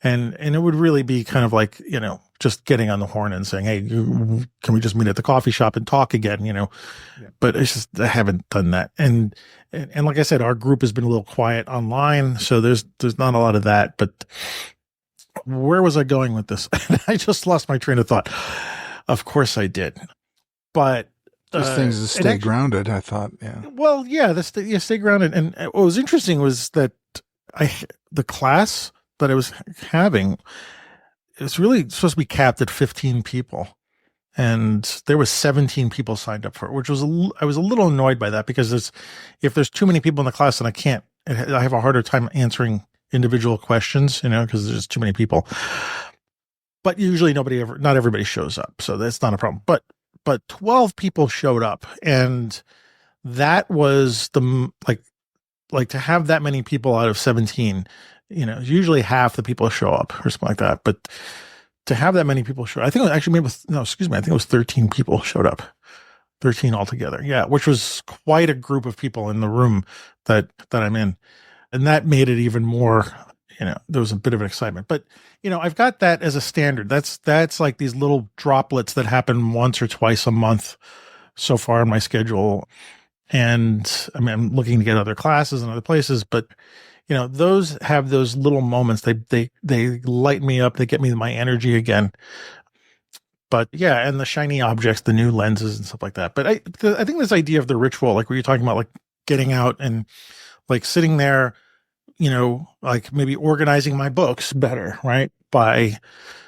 And it would really be kind of like, just getting on the horn and saying, hey, can we just meet at the coffee shop and talk again, Yeah. but it's just, I haven't done that. And like I said, our group has been a little quiet online. So there's not a lot of that, but where was I going with this? I just lost my train of thought. Of course I did. But Just things to stay grounded, I thought. Yeah. well, yeah, stay grounded. And what was interesting was that the class that I was having, it was really supposed to be capped at 15 people. And there was 17 people signed up for it, which was I was a little annoyed by that, because if there's too many people in the class, then I have a harder time answering individual questions, because there's too many people. But usually not everybody shows up. So that's not a problem. But 12 people showed up, and that was like to have that many people out of 17, usually half the people show up or something like that. But to have that many people show, I think it was actually no, excuse me. I think it was 13 people showed up, 13 altogether. Yeah. Which was quite a group of people in the room that I'm in. And that made it even more, there was a bit of an excitement, but I've got that as a standard. That's like these little droplets that happen once or twice a month so far in my schedule. And I mean, I'm looking to get other classes and other places, but those have those little moments. They light me up. They get me my energy again. But yeah, and the shiny objects, the new lenses and stuff like that. But I think this idea of the ritual, like what you're talking about, like getting out and like sitting there, like maybe organizing my books better, right? By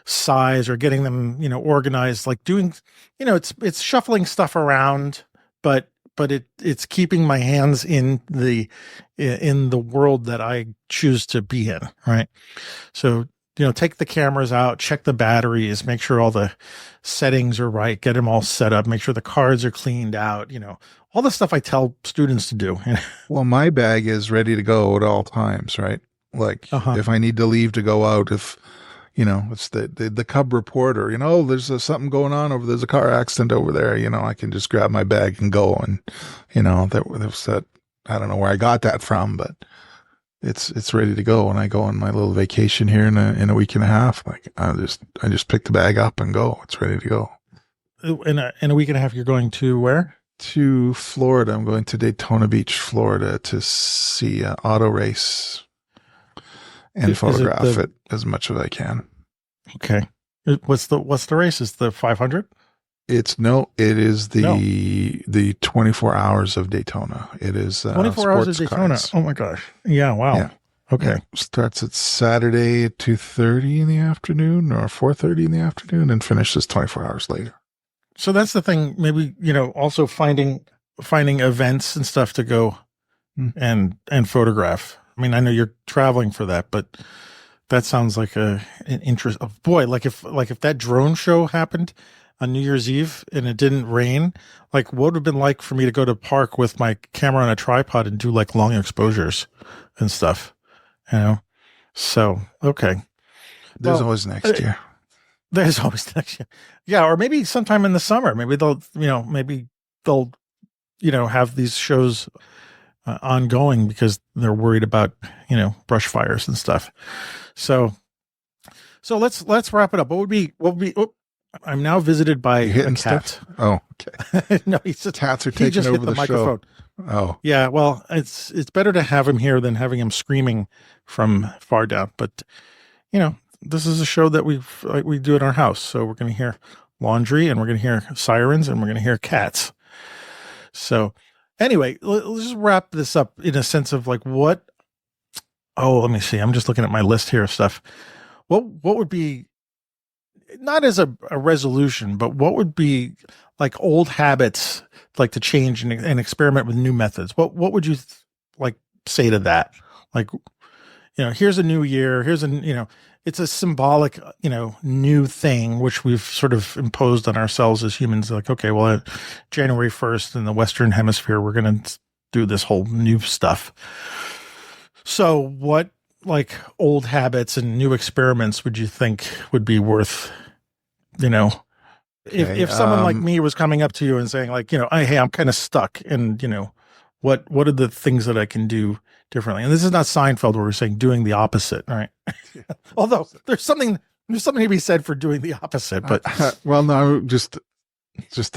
size, or getting them, organized, like doing, it's shuffling stuff around, but it's keeping my hands in the world that I choose to be in, right? So, take the cameras out, check the batteries, make sure all the settings are right, get them all set up, make sure the cards are cleaned out, all the stuff I tell students to do. Well, my bag is ready to go at all times, right? Like Uh-huh. if I need to leave to go out, if it's the cub reporter, there's something going on over, there's a car accident over there, I can just grab my bag and go. And, that was that, I don't know where I got that from, but it's ready to go. When I go on my little vacation here in a week and a half, like I just pick the bag up and go. It's ready to go. In a week and a half, you're going to where? To Florida. I'm going to Daytona Beach, Florida, to see an auto race and photograph it as much as I can. Okay. What's the race? Is the 500? It is the 24 hours of Daytona. It is 24 hours of Daytona. Cars. Oh my gosh. Yeah. Wow. Yeah. Okay. Yeah. Starts at Saturday at 2:30 in the afternoon or 4:30 in the afternoon and finishes 24 hours later. So that's the thing. Maybe, also finding events and stuff to go Hmm. and photograph. I mean, I know you're traveling for that, but that sounds like an interest. Oh boy, like if that drone show happened on New Year's Eve and it didn't rain, like what would have been like for me to go to park with my camera on a tripod and do like long exposures and stuff, you know? So, okay. There's Well, always uh, next year. there's always next year. Yeah, or maybe sometime in the summer. Maybe they'll, have these shows ongoing because they're worried about, brush fires and stuff. So, let's wrap it up. What would be, oh, I'm now visited by You a hitting cat. stuff? Oh, okay. No, Cats are he taking just hit over the the show. microphone. Oh, Yeah, well, it's better to have him here than having him screaming from far down. But this is a show that we do at our house, so we're going to hear laundry, and we're going to hear sirens, and we're going to hear cats. So, anyway, let's just wrap this up in a sense of like what. Oh, let me see. I'm just looking at my list here of stuff. What would be not as a resolution, but what would be like old habits like to change and experiment with new methods? What would you like say to that? Like, here's a new year. It's a symbolic, new thing, which we've sort of imposed on ourselves as humans. Like, okay, well, January 1st in the Western hemisphere, we're going to do this whole new stuff. So what like old habits and new experiments would you think would be worth, you know, okay. if someone like me was coming up to you and saying like, hey, I'm kind of stuck and, what are the things that I can do differently? And this is not Seinfeld where we're saying doing the opposite, right? Although there's something to be said for doing the opposite, but Well, no, just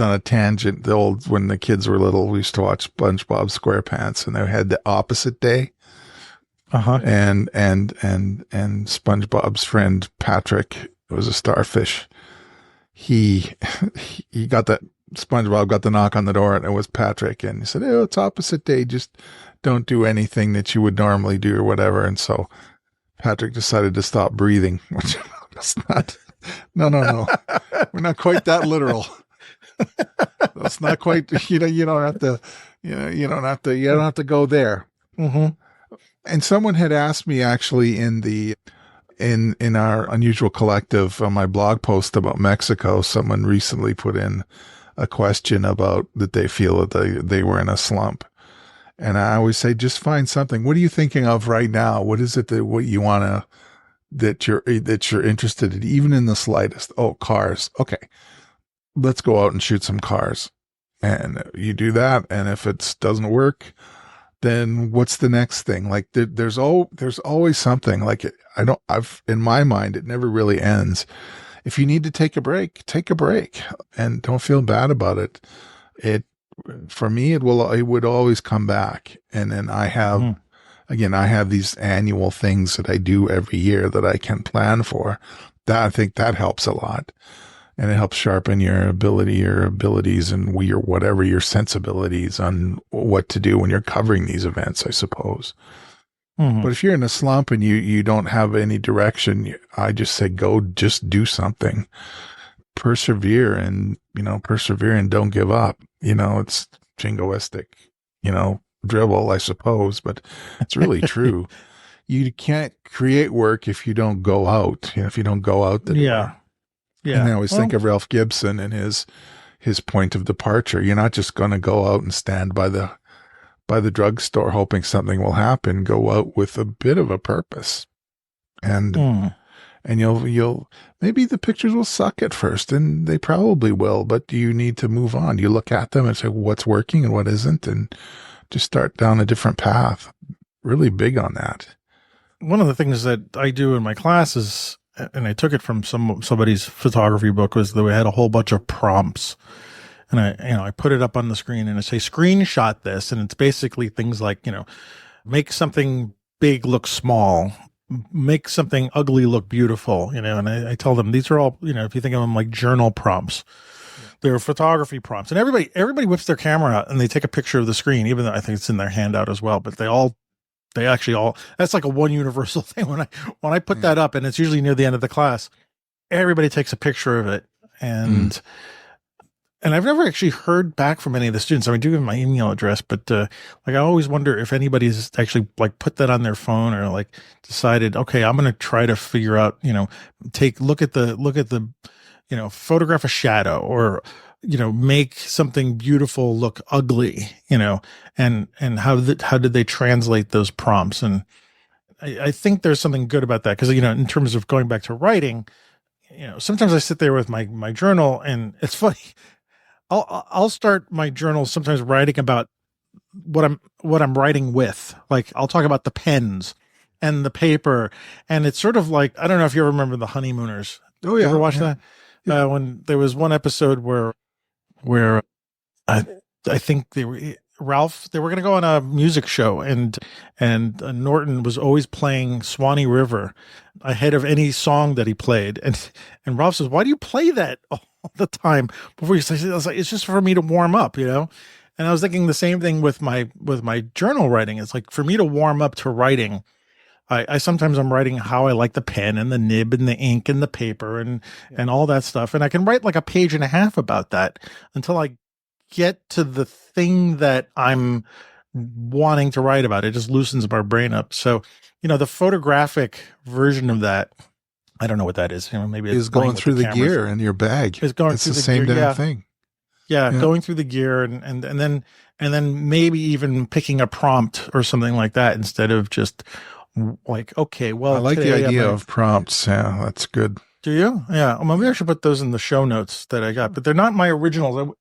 on a tangent. When the kids were little, we used to watch SpongeBob SquarePants, and they had the opposite day. uh-huh. And SpongeBob's friend Patrick was a starfish. He he got that SpongeBob got the knock on the door, and it was Patrick, and he said, "Oh, it's opposite day. Just don't do anything that you would normally do or whatever." And so Patrick decided to stop breathing, which that's not. No, no, no. We're not quite that literal. That's not quite. You don't have to. You don't have to go there. Mm-hmm. And someone had asked me actually in our Unusual Collective on my blog post about Mexico, someone recently put in a question about that they feel that they were in a slump. And I always say, just find something. What are you thinking of right now? What is it what you want to, that you're interested in, even in the slightest? Oh, cars. Okay. Let's go out and shoot some cars. And you do that. And if it doesn't work, then what's the next thing? Like there's always something. Like in my mind, it never really ends. If you need to take a break and don't feel bad about it. For me, it would always come back. And then again, I have these annual things that I do every year that I can plan for. I think that helps a lot. And it helps sharpen your abilities, and your sensibilities on what to do when you're covering these events, I suppose. Mm-hmm. But if you're in a slump and you don't have any direction, I just say, go just do something. Persevere and don't give up. It's jingoistic, dribble, I suppose, but it's really true. You can't create work if you don't go out, if you don't go out the door. Yeah. And I always think of Ralph Gibson and his point of departure. You're not just going to go out and stand by the drugstore hoping something will happen. Go out with a bit of a purpose, and you'll maybe the pictures will suck at first, and they probably will, but you need to move on. You look at them and say what's working and what isn't, and just start down a different path. Really big on that. One of the things that I do in my classes, and I took it from somebody's photography book, was that we had a whole bunch of prompts, and I put it up on the screen and I say screenshot this, and it's basically things like make something big look small, make something ugly look beautiful, and I tell them these are all if you think of them like journal prompts, they're photography prompts, and everybody whips their camera out and they take a picture of the screen, even though I think it's in their handout as well, but they actually all, that's like a one universal thing. When I put that up, and it's usually near the end of the class, everybody takes a picture of it. And and I've never actually heard back from any of the students. I mean, I do have my email address, but like I always wonder if anybody's actually like put that on their phone or like decided, okay, I'm going to try to figure out, look at the, photograph a shadow or, make something beautiful look ugly, and how did they translate those prompts? And I think there's something good about that because, in terms of going back to writing, sometimes I sit there with my journal and it's funny. I'll start my journal sometimes writing about what I'm writing with. Like I'll talk about the pens and the paper, and it's sort of like I don't know if you ever remember the Honeymooners. Oh You ever yeah, watch yeah, that? yeah. When there was one episode where I I think they were going to go on a music show, and Norton was always playing Swanee River ahead of any song that he played, and Ralph says, "Why do you play that all the time before you say?" I was like, "It's just for me to warm up, you know." And I was thinking the same thing with my journal writing. It's like for me to warm up to writing. I sometimes I'm writing how I like the pen and the nib and the ink and the paper and all that stuff, and I can write like a page and a half about that until I get to the thing that I'm wanting to write about. It just loosens my brain up. So, the photographic version of that, I don't know what that is. Maybe it's Is going playing with the through the cameras. gear in your bag. It's going It's through the the same gear. damn Yeah. thing. Yeah. Yeah. Going through the gear and then maybe even picking a prompt or something like that instead of just like, okay, I well, like the today I'm idea going of prompts. Yeah, that's good. do you? Yeah. Well, maybe I should put those in the show notes that I got, but they're not my originals.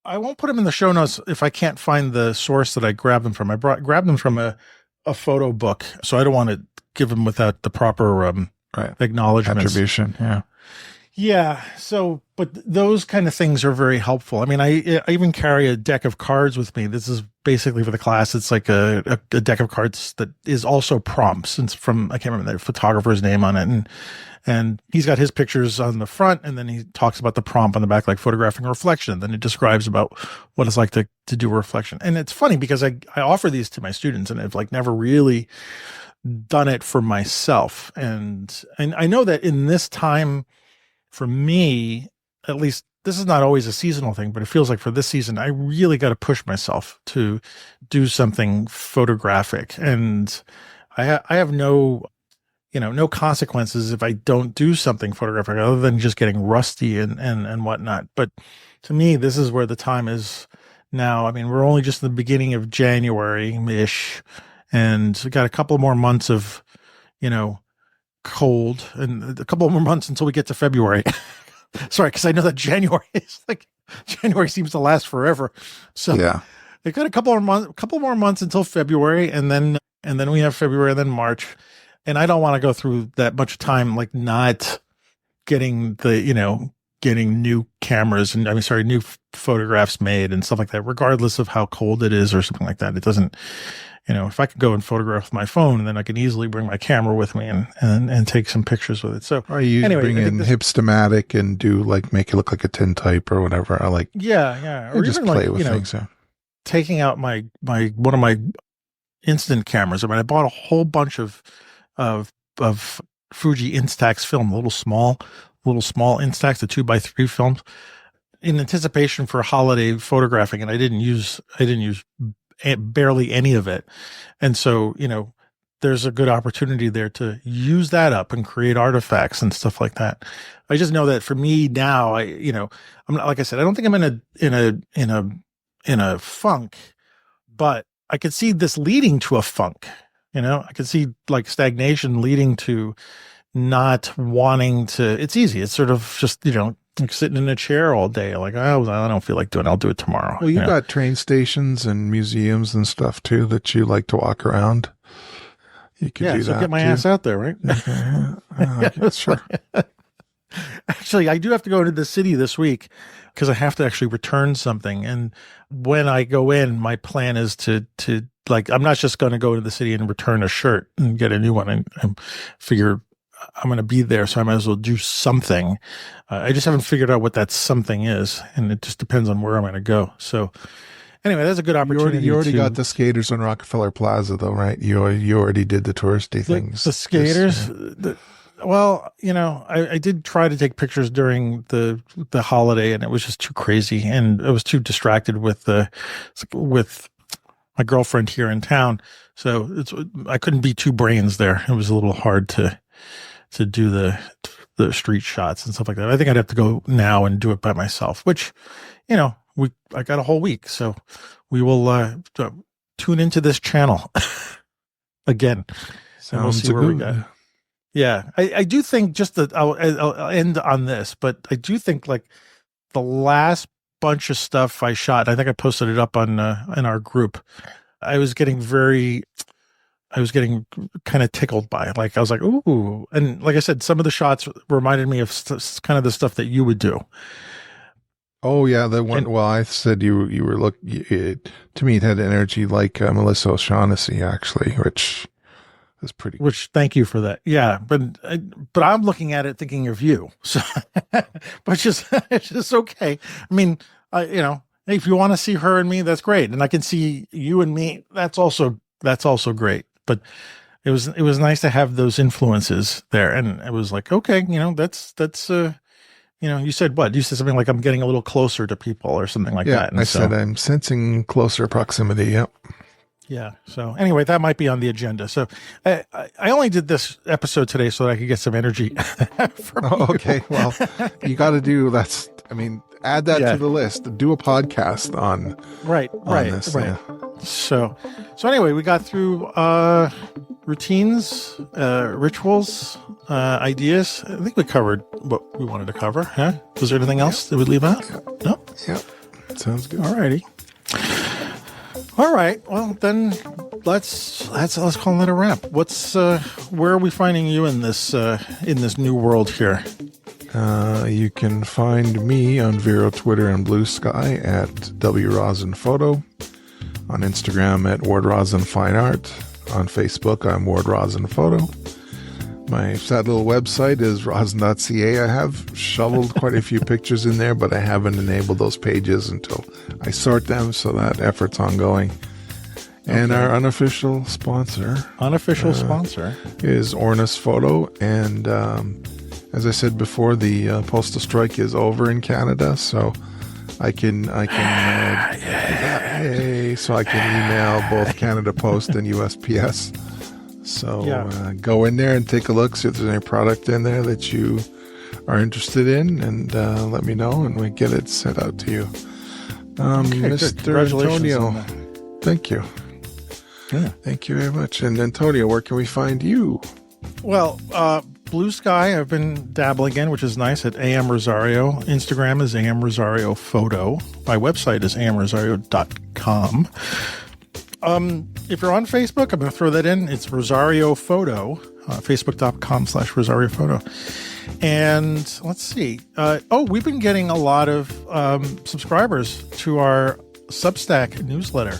I won't put them in the show notes if I can't find the source that I grabbed them from. Grabbed them from a photo book, so I don't want to give them without the proper Right. acknowledgments. Attribution. Yeah. Yeah. So, but those kind of things are very helpful. I mean, I even carry a deck of cards with me. This is basically for the class. It's like a deck of cards that is also prompts. It's from I can't remember the photographer's name on it, and he's got his pictures on the front, and then he talks about the prompt on the back, like photographing a reflection. Then it describes about what it's like to do a reflection. And it's funny because I offer these to my students, and I've like never really done it for myself. And I know that in this time, for me, at least, this is not always a seasonal thing, but it feels like for this season, I really got to push myself to do something photographic. And I have no consequences if I don't do something photographic other than just getting rusty and whatnot. But to me, this is where the time is now. I mean, we're only just in the beginning of January ish, and we got a couple more months of, cold and a couple more months until we get to February. Sorry, because I know that January is like January seems to last forever. So Yeah. they got a couple more months until February, and then we have February and then March. And I don't want to go through that much time like not getting getting new cameras and new photographs made and stuff like that, regardless of how cold it is or something like that. It doesn't, if I could go and photograph with my phone, and then I can easily bring my camera with me and take some pictures with it. So Or you anyway, bring I in think Hipstamatic and do like make it look like a tintype or whatever. I like yeah, or just even play like, with things. Yeah. taking out my one of my instant cameras. I mean, I bought a whole bunch of Fuji Instax film, little small Instax, the 2x3 films, in anticipation for holiday photographing, and I didn't use barely any of it. And so, there's a good opportunity there to use that up and create artifacts and stuff like that. I just know that for me now, I'm not, like I said, I don't think I'm in a funk, but I could see this leading to a funk. I could see like stagnation leading to not wanting to. It's easy. It's sort of just, like sitting in a chair all day. Like, oh, I don't feel like doing it. I'll do it tomorrow. Well, you got train stations and museums and stuff too that you like to walk around. You could do so that. get my too. ass out there, right? Okay, sure. Actually, I do have to go into the city this week because I have to actually return something. And when I go in, my plan is to like, I'm not just going to go to the city and return a shirt and get a new one and figure I'm going to be there. So I might as well do something. I just haven't figured out what that something is. And it just depends on where I'm going to go. So anyway, that's a good opportunity. You already got the skaters on Rockefeller Plaza though, right? You already did the touristy things. The skaters, Well, I did try to take pictures during the holiday, and it was just too crazy, and I was too distracted with my girlfriend here in town. So I couldn't be two brains there. It was a little hard to do the street shots and stuff like that. I think I'd have to go now and do it by myself, which, I got a whole week, so we will tune into this channel again, and we'll Sounds see where we good. go. Yeah, I do think just that I'll end on this, but I do think like the last bunch of stuff I shot, I think I posted it up on in our group. I was getting kind of tickled by it. Like I was like, ooh, and like I said, some of the shots reminded me of kind of the stuff that you would do. Oh yeah, the one. And Well, I said you were to me it had energy like Melissa O'Shaughnessy actually, which is pretty. which thank you for that. Yeah, but I'm looking at it thinking of you. So, but it's just okay. I mean, hey, if you want to see her and me, that's great, and I can see you and me. That's also great. But it was nice to have those influences there, and it was like, okay, that's you said what? You said something like I'm getting a little closer to people or something like Yeah, that. And I so, said I'm sensing closer proximity. Yep. yeah. So anyway, that might be on the agenda. So I only did this episode today so that I could get some energy from Oh, you. okay. Well, you got to do that's. I mean, add that Yeah. to the list. Do a podcast on Right. this. Right. Yeah. So anyway, we got through routines, rituals, ideas. I think we covered what we wanted to cover. Huh? Was there anything else that we'd leave out? No. Yep. Sounds good. All righty. All right. Well, then let's call that a wrap. Where are we finding you in this new world here? You can find me on Vero, Twitter, and Blue Sky at wrosinphoto. On Instagram at Ward Rosin Fine Art. On Facebook, I'm Ward Rosin Photo. My sad little website is rosin.ca. I have shoveled quite a few pictures in there, but I haven't enabled those pages until I sort them, so that effort's ongoing. And our unofficial sponsor is Ornis Photo. And as I said before, the postal strike is over in Canada, so I can email both Canada Post and USPS. So go in there and take a look, see if there's any product in there that you are interested in, and let me know, and we get it sent out to you. Mr. Congratulations Antonio, on that. thank you. Yeah. Thank you very much. And Antonio, where can we find you? Well, Blue Sky, I've been dabbling in, which is nice, at AM Rosario. Instagram is AM Rosario Photo. My website is amrosario.com. If you're on Facebook, I'm going to throw that in. It's Rosario Photo, facebook.com/Rosario Photo. And let's see. We've been getting a lot of subscribers to our Substack newsletter.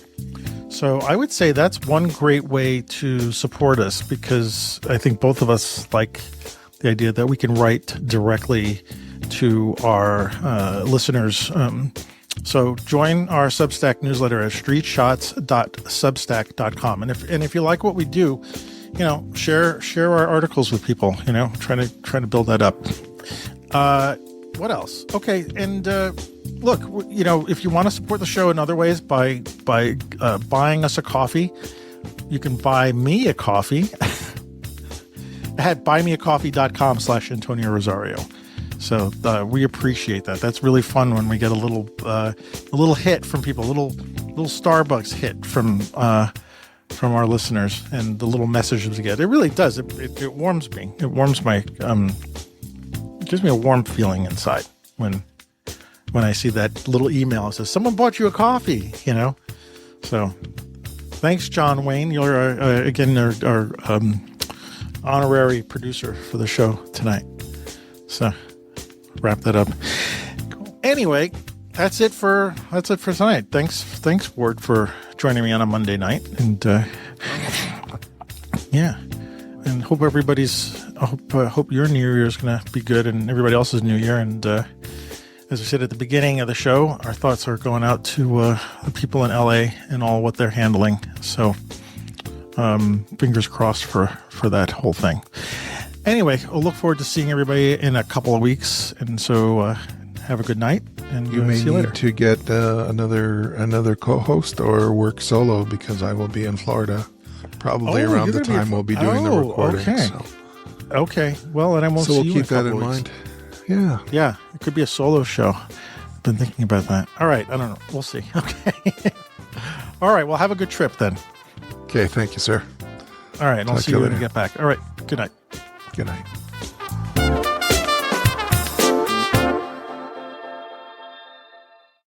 So I would say that's one great way to support us, because I think both of us like the idea that we can write directly to our listeners. So join our Substack newsletter at streetshots.substack.com. And if you like what we do, share our articles with people, trying to build that up. What else? Okay. And, look, if you want to support the show in other ways by buying us a coffee, you can buy me a coffee at buymeacoffee.com/Antonio Rosario. So we appreciate that. That's really fun when we get a little hit from people, a little Starbucks hit from our listeners, and the little messages we get. It really does. It warms me. It warms my it gives me a warm feeling inside when I see that little email that says someone bought you a coffee. So thanks, John Wayne. You're again our honorary producer for the show tonight. So wrap that up. Anyway, that's it for tonight. Thanks, Ward, for joining me on a Monday night, and and hope hope your New Year is going to be good, and everybody else's New Year. And as I said at the beginning of the show, our thoughts are going out to the people in LA and all what they're handling. So fingers crossed for that whole thing. Anyway, I'll look forward to seeing everybody in a couple of weeks. And so have a good night, and You may see you later. need to get another co-host or work solo because I will be in Florida probably around you're the gonna time we'll be doing the recording. Okay. So, Okay. Well, and I won't so see we'll you keep in a that in couple mind. weeks. Yeah. Yeah, it could be a solo show. Been thinking about that. All right. I don't know. We'll see. Okay. All right. Well, have a good trip then. Okay. Thank you, sir. All right. I'll Talk see to you you when we later. get back. All right. Good night. Good night.